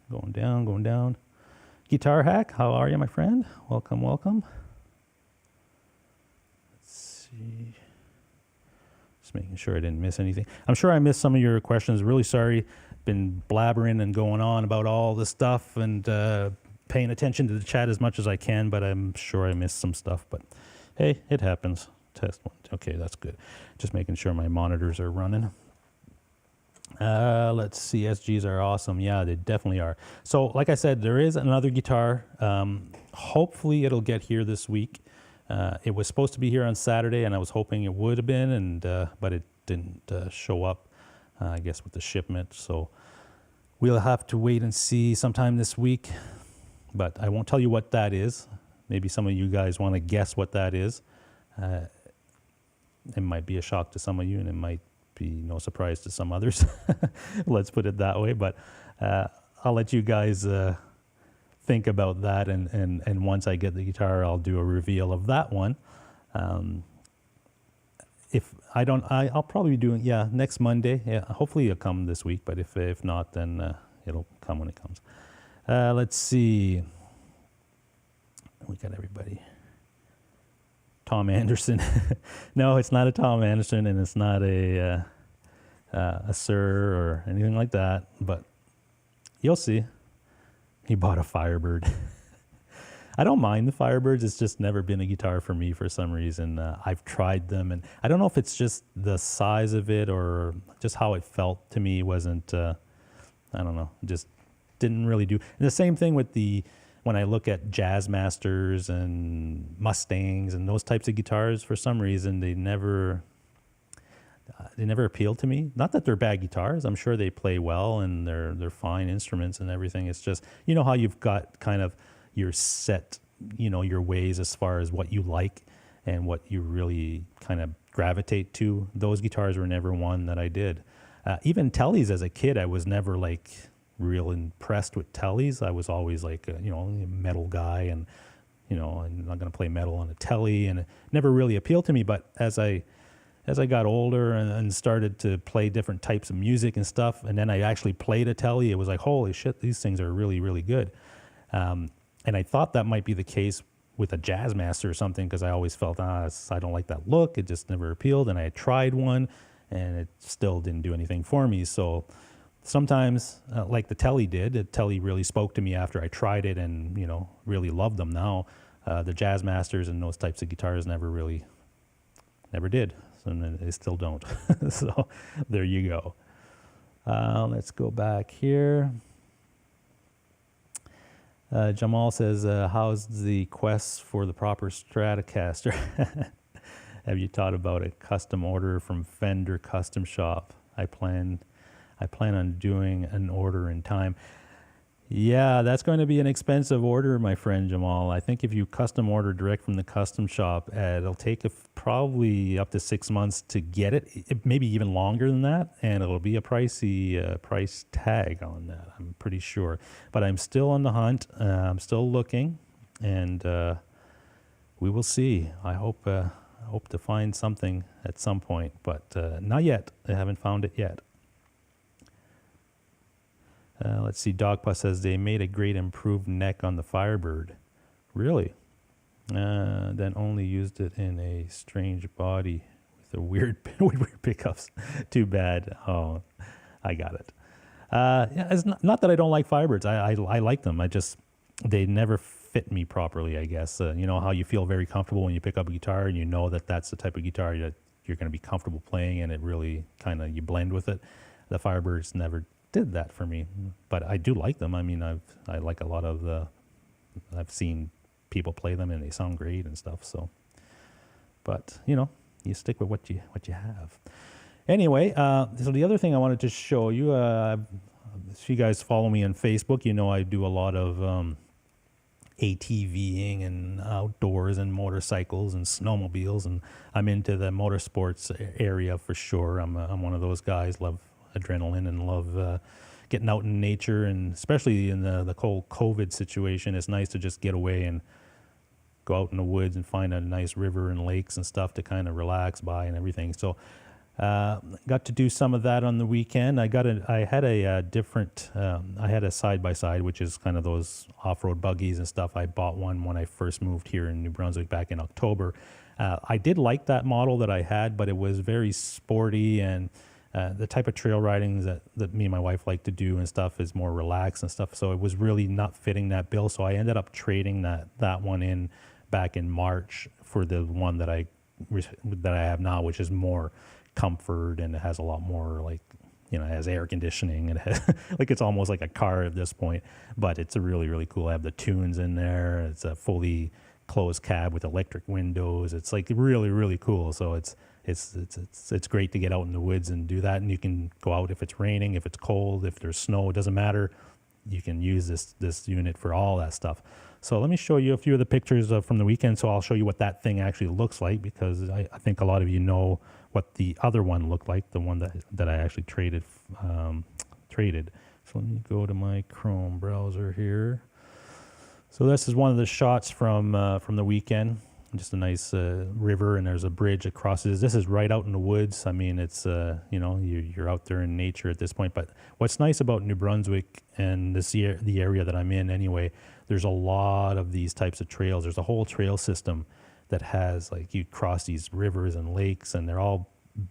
Going down. Guitar Hack, how are you, my friend? Welcome. Let's see. Just making sure I didn't miss anything. I'm sure I missed some of your questions. Really sorry. Been blabbering and going on about all this stuff and paying attention to the chat as much as I can, but I'm sure I missed some stuff. But hey, it happens. Test 1. Okay, that's good. Just making sure my monitors are running. Let's see. SGs are awesome. Yeah, they definitely are. So, like I said, there is another guitar. Hopefully, it'll get here this week. It was supposed to be here on Saturday, and I was hoping it would have been, and but it didn't show up, I guess, with the shipment. So, we'll have to wait and see sometime this week. But I won't tell you what that is. Maybe some of you guys want to guess what that is. It might be a shock to some of you, and it might be no surprise to some others. Let's put it that way. But I'll let you guys think about that, and once I get the guitar, I'll do a reveal of that one. If I don't, I'll probably be doing next Monday. Yeah, hopefully it'll come this week. But if not, then it'll come when it comes. Let's see. We got everybody. Tom Anderson. No, it's not a Tom Anderson, and it's not a Sir or anything like that. But you'll see. He bought a Firebird. I don't mind the Firebirds. It's just never been a guitar for me for some reason. I've tried them, and I don't know if it's just the size of it or just how it felt to me. Wasn't I don't know. Just didn't really do. And the same thing with when I look at Jazz Masters and Mustangs and those types of guitars, for some reason they never appealed to me. Not that they're bad guitars. I'm sure they play well and they're fine instruments and everything. It's just, you know how you've got kind of your set, your ways as far as what you like and what you really kind of gravitate to. Those guitars were never one that I did. Even Tellys as a kid, I was never like real impressed with Tellys. I was always like a metal guy, and I'm not going to play metal on a Telly, and it never really appealed to me. But as I got older and started to play different types of music and stuff, and then I actually played a Telly, it was like, holy shit, these things are really, really good. And I thought that might be the case with a Jazz Master or something, because I always felt, I don't like that look. It just never appealed. And I had tried one, and it still didn't do anything for me. So sometimes, like the Telly did, the Telly really spoke to me after I tried it and, really loved them. Now, the Jazz Masters and those types of guitars never did. And they still don't. So there you go. Let's go back here. Jamal says, how's the quest for the proper Stratocaster? Have you thought about a custom order from Fender Custom Shop? I plan on doing an order in time. Yeah, that's going to be an expensive order, my friend Jamal. I think if you custom order direct from the custom shop, it'll take probably up to 6 months to get it, maybe even longer than that, and it'll be a pricey price tag on that, I'm pretty sure. But I'm still on the hunt. I'm still looking, and we will see. I hope to find something at some point, but not yet. I haven't found it yet. Let's see. Dogpa says they made a great improved neck on the Firebird. Really? Then only used it in a strange body with a weird pickups. Too bad. Oh, I got it. Yeah, it's not that I don't like Firebirds. I like them. They never fit me properly, I guess. You know how you feel very comfortable when you pick up a guitar and you know that that's the type of guitar that you're going to be comfortable playing, and it really kind of, you blend with it. The Firebirds never did that for me, but I do like them. I mean, I like a lot of I've seen people play them and they sound great and stuff. So, but you stick with what you have. Anyway, so the other thing I wanted to show you, if you guys follow me on Facebook, I do a lot of ATVing and outdoors and motorcycles and snowmobiles, and I'm into the motorsports area for sure. I'm one of those guys. Love adrenaline and love getting out in nature, and especially in the whole COVID situation, it's nice to just get away and go out in the woods and find a nice river and lakes and stuff to kind of relax by and everything. So got to do some of that on the weekend. I had a side-by-side, which is kind of those off-road buggies and stuff. I bought one when I first moved here in New Brunswick back in October. I did like that model that I had, but it was very sporty, and the type of trail riding that me and my wife like to do and stuff is more relaxed and stuff. So it was really not fitting that bill. So I ended up trading that one in back in March for the one that I have now, which is more comfort, and it has a lot more it has air conditioning, and it's almost like a car at this point. But it's a really, really cool. I have the tunes in there. It's a fully closed cab with electric windows. It's really, really cool. So it's great to get out in the woods and do that. And you can go out if it's raining, if it's cold, if there's snow, it doesn't matter. You can use this unit for all that stuff. So let me show you a few of the pictures from the weekend. So I'll show you what that thing actually looks like, because I think a lot of you know what the other one looked like, the one that I actually traded. So let me go to my Chrome browser here. So this is one of the shots from the weekend. Just a nice river, and there's a bridge that crosses. This is right out in the woods. I mean, it's you're out there in nature at this point. But what's nice about New Brunswick and the area that I'm in anyway, there's a lot of these types of trails. There's a whole trail system that has, you cross these rivers and lakes, and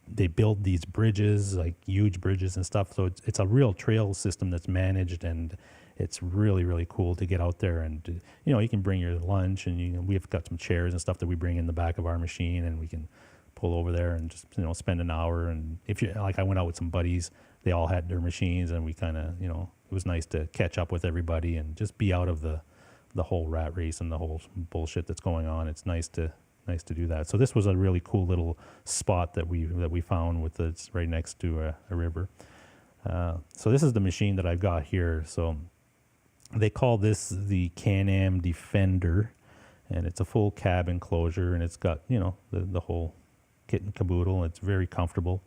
they build these bridges, huge bridges and stuff. So it's a real trail system that's managed, and it's really, really cool to get out there. And you can bring your lunch, and we've got some chairs and stuff that we bring in the back of our machine, and we can pull over there and just spend an hour. And if you I went out with some buddies, they all had their machines, and we kind of it was nice to catch up with everybody and just be out of the whole rat race and the whole bullshit that's going on. It's nice to do that. So this was a really cool little spot that we found it's right next to a river. So this is the machine that I've got here. So they call this the Can-Am Defender, and it's a full cab enclosure, and it's got the whole kit and caboodle. It's very comfortable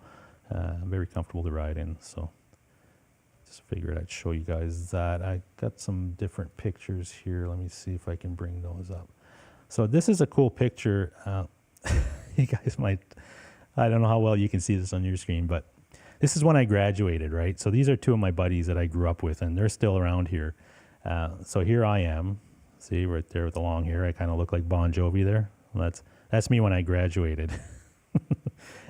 to ride in. So just figured I'd show you guys that. I got some different pictures here. Let me see if I can bring those up. So this is a cool picture. You guys I don't know how well you can see this on your screen, but this is when I graduated, right? So these are two of my buddies that I grew up with, and they're still around here. So here I am. See, right there with the long hair. I kind of look like Bon Jovi there. Well, that's me when I graduated.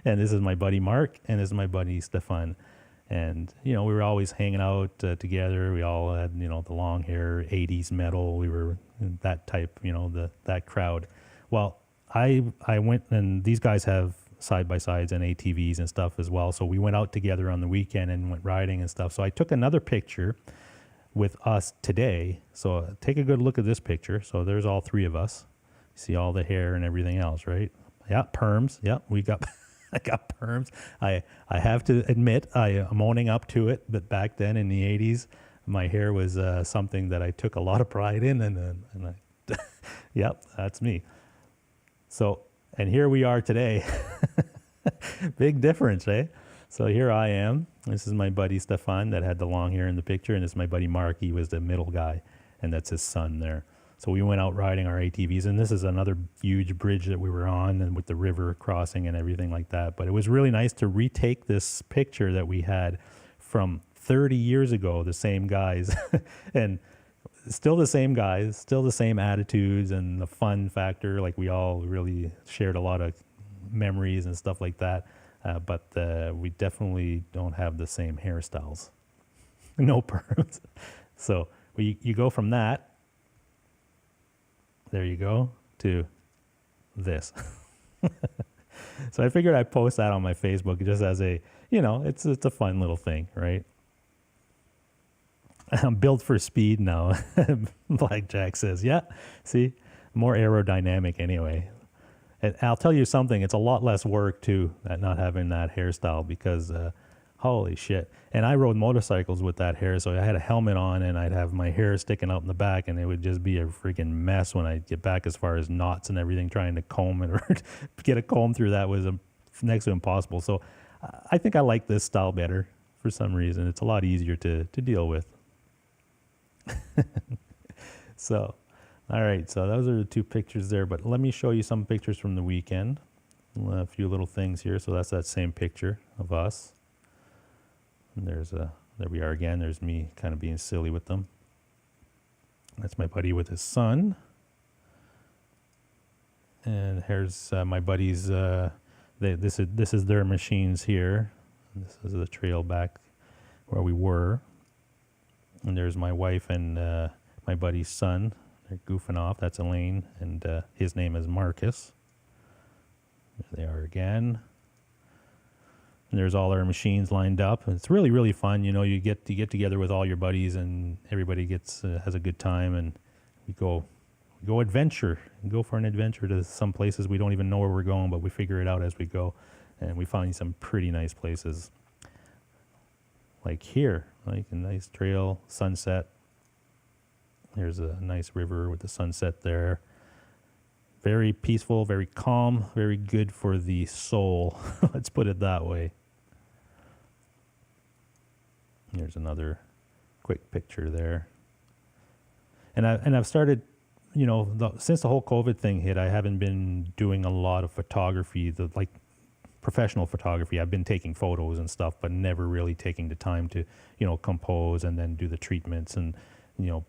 And this is my buddy Mark, and this is my buddy Stefan. And, we were always hanging out together. We all had, the long hair, 80s metal. We were that type, that crowd. Well, I went, and these guys have side-by-sides and ATVs and stuff as well. So we went out together on the weekend and went riding and stuff. So I took another picture with us today. So take a good look at this picture. So there's all three of us. You see all the hair and everything else, right? Yeah, perms. Yeah, we got I got perms. I have to admit I am owning up to it. But back then in the '80s, my hair was something that I took a lot of pride in, and I, yep, that's me. So, and here we are today. Big difference, eh? So here I am. This is my buddy Stefan that had the long hair in the picture, and this is my buddy Mark. He was the middle guy, and that's his son there. So we went out riding our ATVs, and this is another huge bridge that we were on, and with the river crossing and everything like that. But it was really nice to retake this picture that we had from 30 years ago, the same guys, and still the same guys, still the same attitudes, and the fun factor. Like we all really shared a lot of memories and stuff like that. But we definitely don't have the same hairstyles. No perms. So you go from that, there you go, to this. So I figured I'd post that on my Facebook just as a, it's a fun little thing, right? I'm built for speed now. Blackjack says, yeah, see, more aerodynamic anyway. And I'll tell you something, it's a lot less work too, at not having that hairstyle because holy shit. And I rode motorcycles with that hair, so I had a helmet on and I'd have my hair sticking out in the back and it would just be a freaking mess when I get back as far as knots and everything. Trying to comb it or get a comb through that was next to impossible. So I think I like this style better for some reason. It's a lot easier to deal with. So, all right, so those are the two pictures there, but let me show you some pictures from the weekend. A few little things here. So that's that same picture of us. And there we are again. There's me kind of being silly with them. That's my buddy with his son. And here's my buddies. This is their machines here. This is the trail back where we were. And there's my wife and my buddy's son. They're goofing off. That's Elaine, and his name is Marcus. There they are again. And there's all our machines lined up. It's really, really fun. You get together with all your buddies, and everybody has a good time, and we go adventure. We go for an adventure to some places we don't even know where we're going, but we figure it out as we go, and we find some pretty nice places. Like here, like a nice trail, sunset. There's a nice river with the sunset there. Very peaceful, very calm, very good for the soul. Let's put it that way. Here's another quick picture there. And I've started, since the whole COVID thing hit, I haven't been doing a lot of photography, like professional photography. I've been taking photos and stuff, but never really taking the time to, compose and then do the treatments and,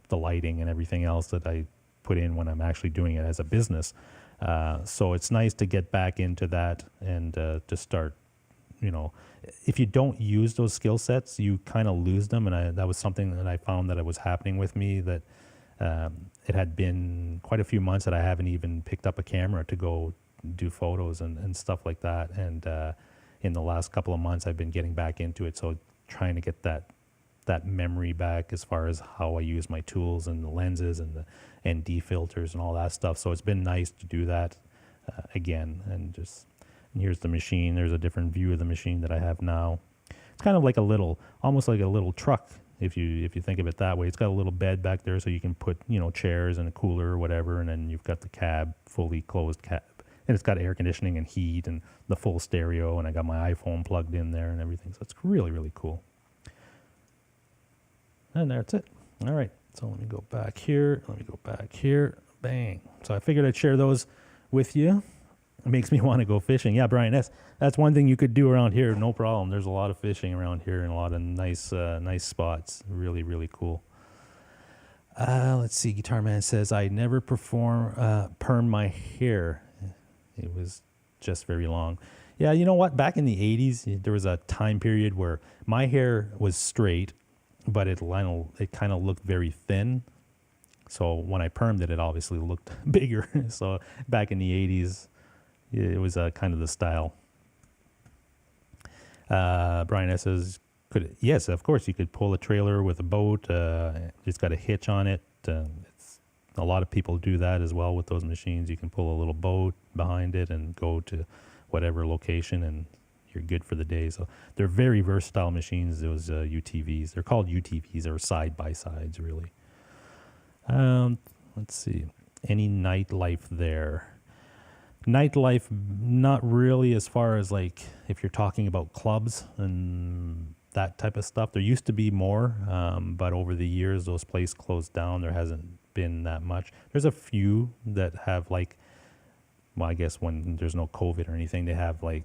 the lighting and everything else that I put in when I'm actually doing it as a business. So it's nice to get back into that and to start, if you don't use those skill sets, you kind of lose them. And that was something that I found that it was happening with me, that it had been quite a few months that I haven't even picked up a camera to go do photos and stuff like that. And in the last couple of months, I've been getting back into it. So trying to get that memory back as far as how I use my tools and the lenses and the ND filters and all that stuff. So it's been nice to do that again. And here's the machine. There's a different view of the machine that I have now. It's kind of like almost like a little truck. If you think of it that way. It's got a little bed back there so you can put, chairs and a cooler or whatever. And then you've got the cab, fully closed cab. And it's got air conditioning and heat and the full stereo. And I got my iPhone plugged in there and everything. So it's really, really cool. And that's it. All right. So let me go back here. Bang. So I figured I'd share those with you. It makes me want to go fishing. Yeah, Brian, that's one thing you could do around here. No problem. There's a lot of fishing around here and a lot of nice spots. Really, really cool. Let's see. Guitar Man says, I never perm my hair. It was just very long. Yeah, you know what? Back in the 80s, there was a time period where my hair was straight, but it kind of looked very thin. So when I permed it, it obviously looked bigger. So back in the 80s, it was kind of the style. Brian S. says, yes, of course, you could pull a trailer with a boat. It's got a hitch on it. It's a lot of people do that as well with those machines. You can pull a little boat behind it and go to whatever location, and you're good for the day. So they're very versatile machines, those UTVs. They're called UTVs, or side-by-sides, really. Let's see. Any nightlife there? Nightlife, not really, as far as like if you're talking about clubs and that type of stuff. There used to be more, but over the years, those places closed down. There hasn't been that much. There's a few that have like, well, I guess when there's no COVID or anything, they have like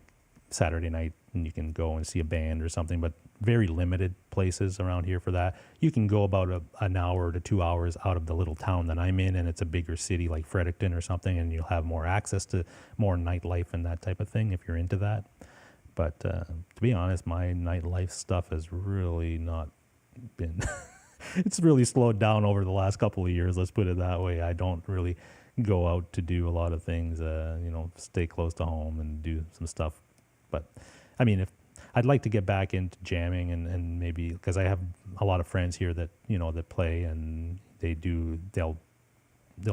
Saturday night and you can go and see a band or something, but very limited places around here for that. You can go about an hour to 2 hours out of the little town that I'm in, and it's a bigger city like Fredericton or something, and you'll have more access to more nightlife and that type of thing if you're into that. But to be honest, my nightlife stuff has really not been, it's really slowed down over the last couple of years, let's put it that way. I don't really go out to do a lot of things, stay close to home and do some stuff. But I mean, if I'd like to get back into jamming and maybe, because I have a lot of friends here that, that play, and they'll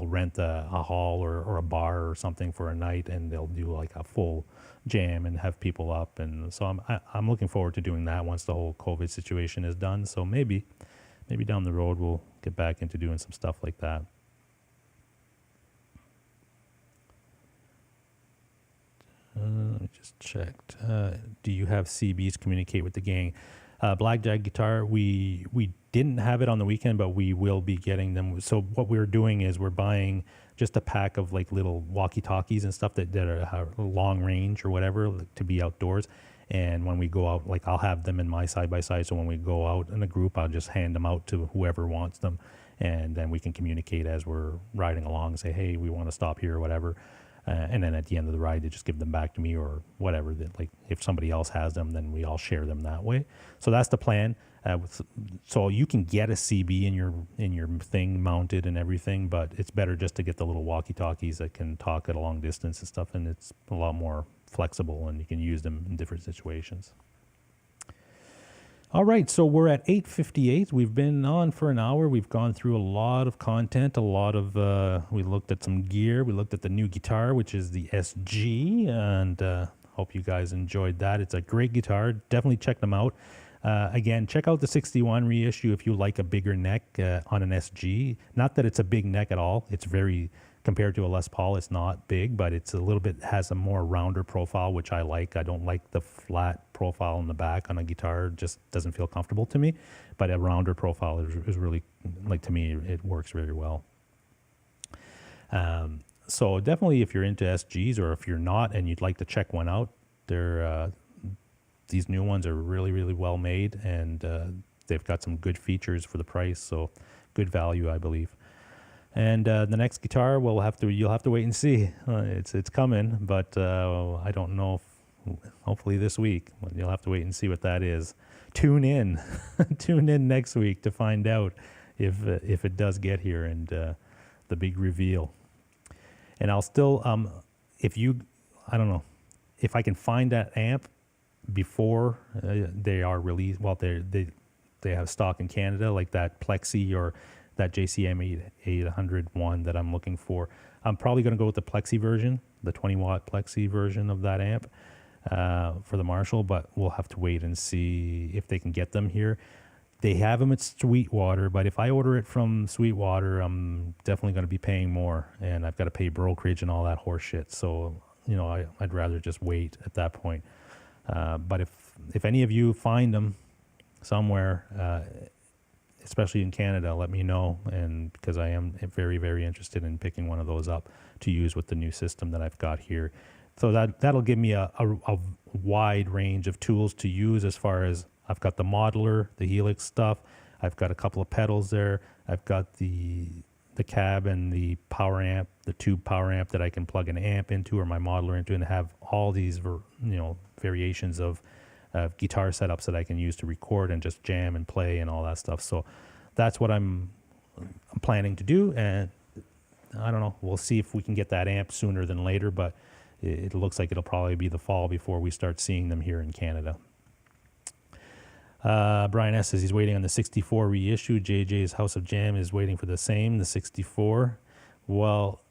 rent a hall or a bar or something for a night, and they'll do like a full jam and have people up. And so I'm looking forward to doing that once the whole COVID situation is done. So maybe down the road we'll get back into doing some stuff like that. Let me just check. Do you have CBs communicate with the gang? Blackjack guitar, we didn't have it on the weekend, but we will be getting them. So what we're doing is we're buying just a pack of like little walkie-talkies and stuff that are long range or whatever, like, to be outdoors. And when we go out, like I'll have them in my side-by-side. So when we go out in a group, I'll just hand them out to whoever wants them. And then we can communicate as we're riding along and say, hey, we want to stop here or whatever. And then at the end of the ride, they just give them back to me or whatever. Like if somebody else has them, then we all share them that way. So that's the plan. So you can get a CB in your thing mounted and everything, but it's better just to get the little walkie-talkies that can talk at a long distance and stuff, and it's a lot more flexible, and you can use them in different situations. All right, so we're at 8:58. We've been on for an hour. We've gone through a lot of content, we looked at some gear. We looked at the new guitar, which is the SG, and hope you guys enjoyed that. It's a great guitar. Definitely check them out. Again, check out the 61 reissue if you like a bigger neck on an SG. Not that it's a big neck at all. It's very, compared to a Les Paul, it's not big, but it's a little bit, has a more rounder profile, which I like. I don't like the flat profile in the back on a guitar. It just doesn't feel comfortable to me. But a rounder profile is really, like, to me, it works very well. So definitely if you're into SGs, or if you're not and you'd like to check one out, these new ones are really, really well made, and they've got some good features for the price, so good value, I believe. And the next guitar, you'll have to wait and see. It's coming, but I don't know if, hopefully this week. You'll have to wait and see what that is. Tune in, tune in next week to find out if it does get here, and the big reveal. And I'll still, I don't know, if I can find that amp before they are released. Well, they have stock in Canada, like that Plexi or that JCM 801 that I'm looking for. I'm probably going to go with the Plexi version, the 20-watt Plexi version of that amp for the Marshall, but we'll have to wait and see if they can get them here. They have them at Sweetwater, but if I order it from Sweetwater, I'm definitely going to be paying more, and I've got to pay brokerage and all that horse shit. So, I'd rather just wait at that point. But if any of you find them somewhere, especially in Canada, let me know, and because I am very, very interested in picking one of those up to use with the new system that I've got here. So that'll give me a wide range of tools to use, as far as I've got the modeler, the Helix stuff. I've got a couple of pedals there. I've got the cab and the power amp, the tube power amp that I can plug an amp into or my modeler into, and have all these variations of guitar setups that I can use to record and just jam and play and all that stuff. So that's what I'm planning to do, and I don't know, we'll see if we can get that amp sooner than later, but it looks like it'll probably be the fall before we start seeing them here in Canada. Brian S. says he's waiting on the 64 reissue. JJ's House of Jam is waiting for the same, the 64. Well,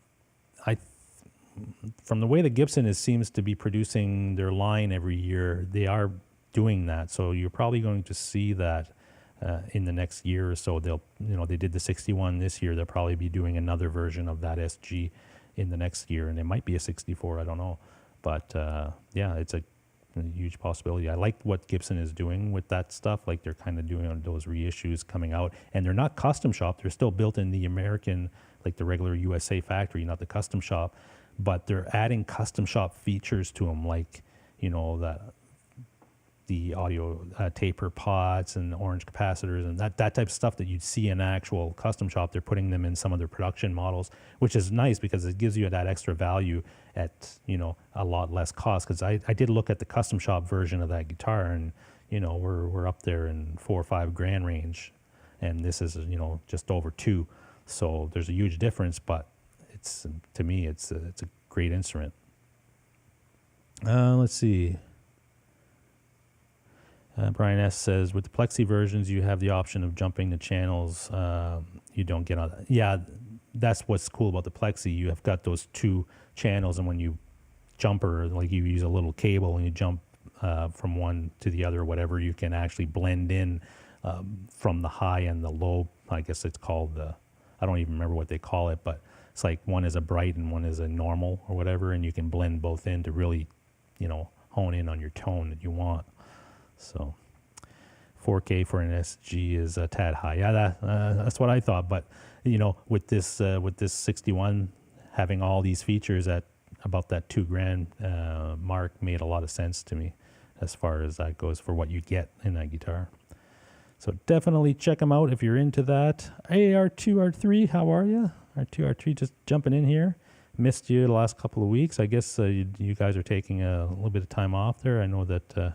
from the way that Gibson seems to be producing their line every year, they are doing that. So you're probably going to see that in the next year or so. They did the 61 this year. They'll probably be doing another version of that SG in the next year, and it might be a 64. I don't know, but it's a huge possibility. I like what Gibson is doing with that stuff. Like they're kind of doing those reissues coming out, and they're not custom shop. They're still built in the American, like the regular USA factory, not the custom shop. But they're adding custom shop features to them, like, the audio taper pots and orange capacitors and that type of stuff that you'd see in actual custom shop. They're putting them in some of their production models, which is nice because it gives you that extra value at, a lot less cost. Because I did look at the custom shop version of that guitar, and, we're up there in $4 or $5 grand range. And this is, just over $2. So there's a huge difference, but to me, it's a great instrument. Let's see. Brian S. says, with the Plexi versions, you have the option of jumping the channels. You don't get on that. Yeah, that's what's cool about the Plexi. You have got those 2 channels, and when you jumper, like you use a little cable and you jump from one to the other or whatever, you can actually blend in from the high and the low. I guess it's called I don't even remember what they call it, but it's like one is a bright and one is a normal or whatever, and you can blend both in to really, hone in on your tone that you want. So 4K for an SG is a tad high. Yeah, that's what I thought. But, with this 61 having all these features at about that $2 grand mark made a lot of sense to me as far as that goes for what you get in that guitar. So definitely check them out if you're into that. Hey, R2, R3, how are you? R2, R3, just jumping in here. Missed you the last couple of weeks. I guess you guys are taking a little bit of time off there. I know that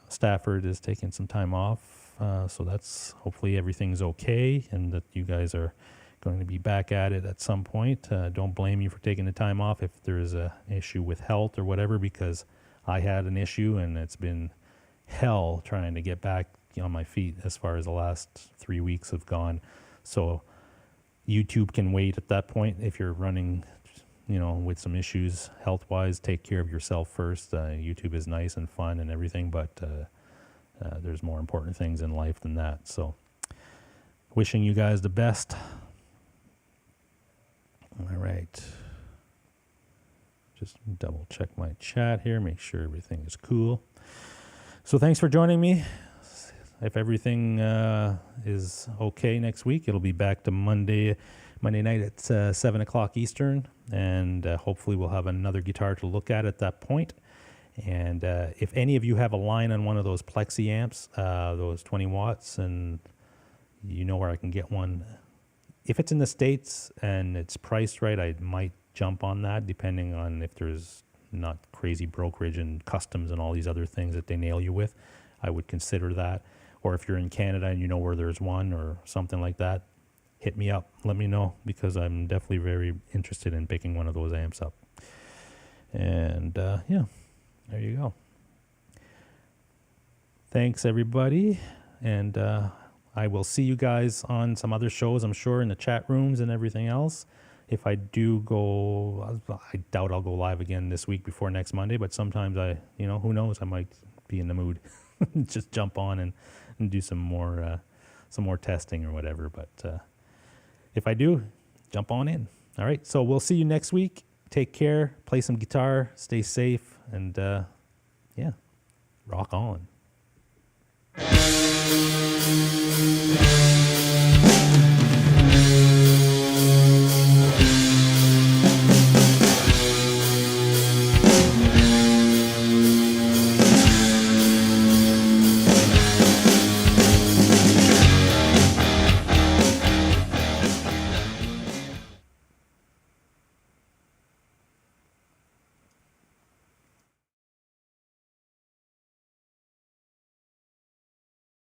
Stafford is taking some time off. So that's hopefully everything's okay and that you guys are going to be back at it at some point. Don't blame you for taking the time off if there's an issue with health or whatever, because I had an issue and it's been hell trying to get back on my feet as far as the last 3 weeks have gone. So YouTube can wait at that point. If you're running, with some issues health-wise, take care of yourself first. YouTube is nice and fun and everything, but there's more important things in life than that. So wishing you guys the best. All right. Just double check my chat here, make sure everything is cool. So thanks for joining me. If everything is okay next week, it'll be back to Monday night at 7 o'clock Eastern, and hopefully we'll have another guitar to look at that point. And if any of you have a line on one of those Plexi amps, those 20 watts, and you know where I can get one. If it's in the States and it's priced right, I might jump on that, depending on if there's not crazy brokerage and customs and all these other things that they nail you with. I would consider that. Or if you're in Canada and you know where there's one or something like that, hit me up. Let me know, because I'm definitely very interested in picking one of those amps up. And there you go. Thanks, everybody. And I will see you guys on some other shows, I'm sure, in the chat rooms and everything else. If I do go, I doubt I'll go live again this week before next Monday, but sometimes who knows, I might be in the mood. Just jump on and do some more testing or whatever. But if I do, jump on in. All right. So we'll see you next week. Take care. Play some guitar. Stay safe. And rock on.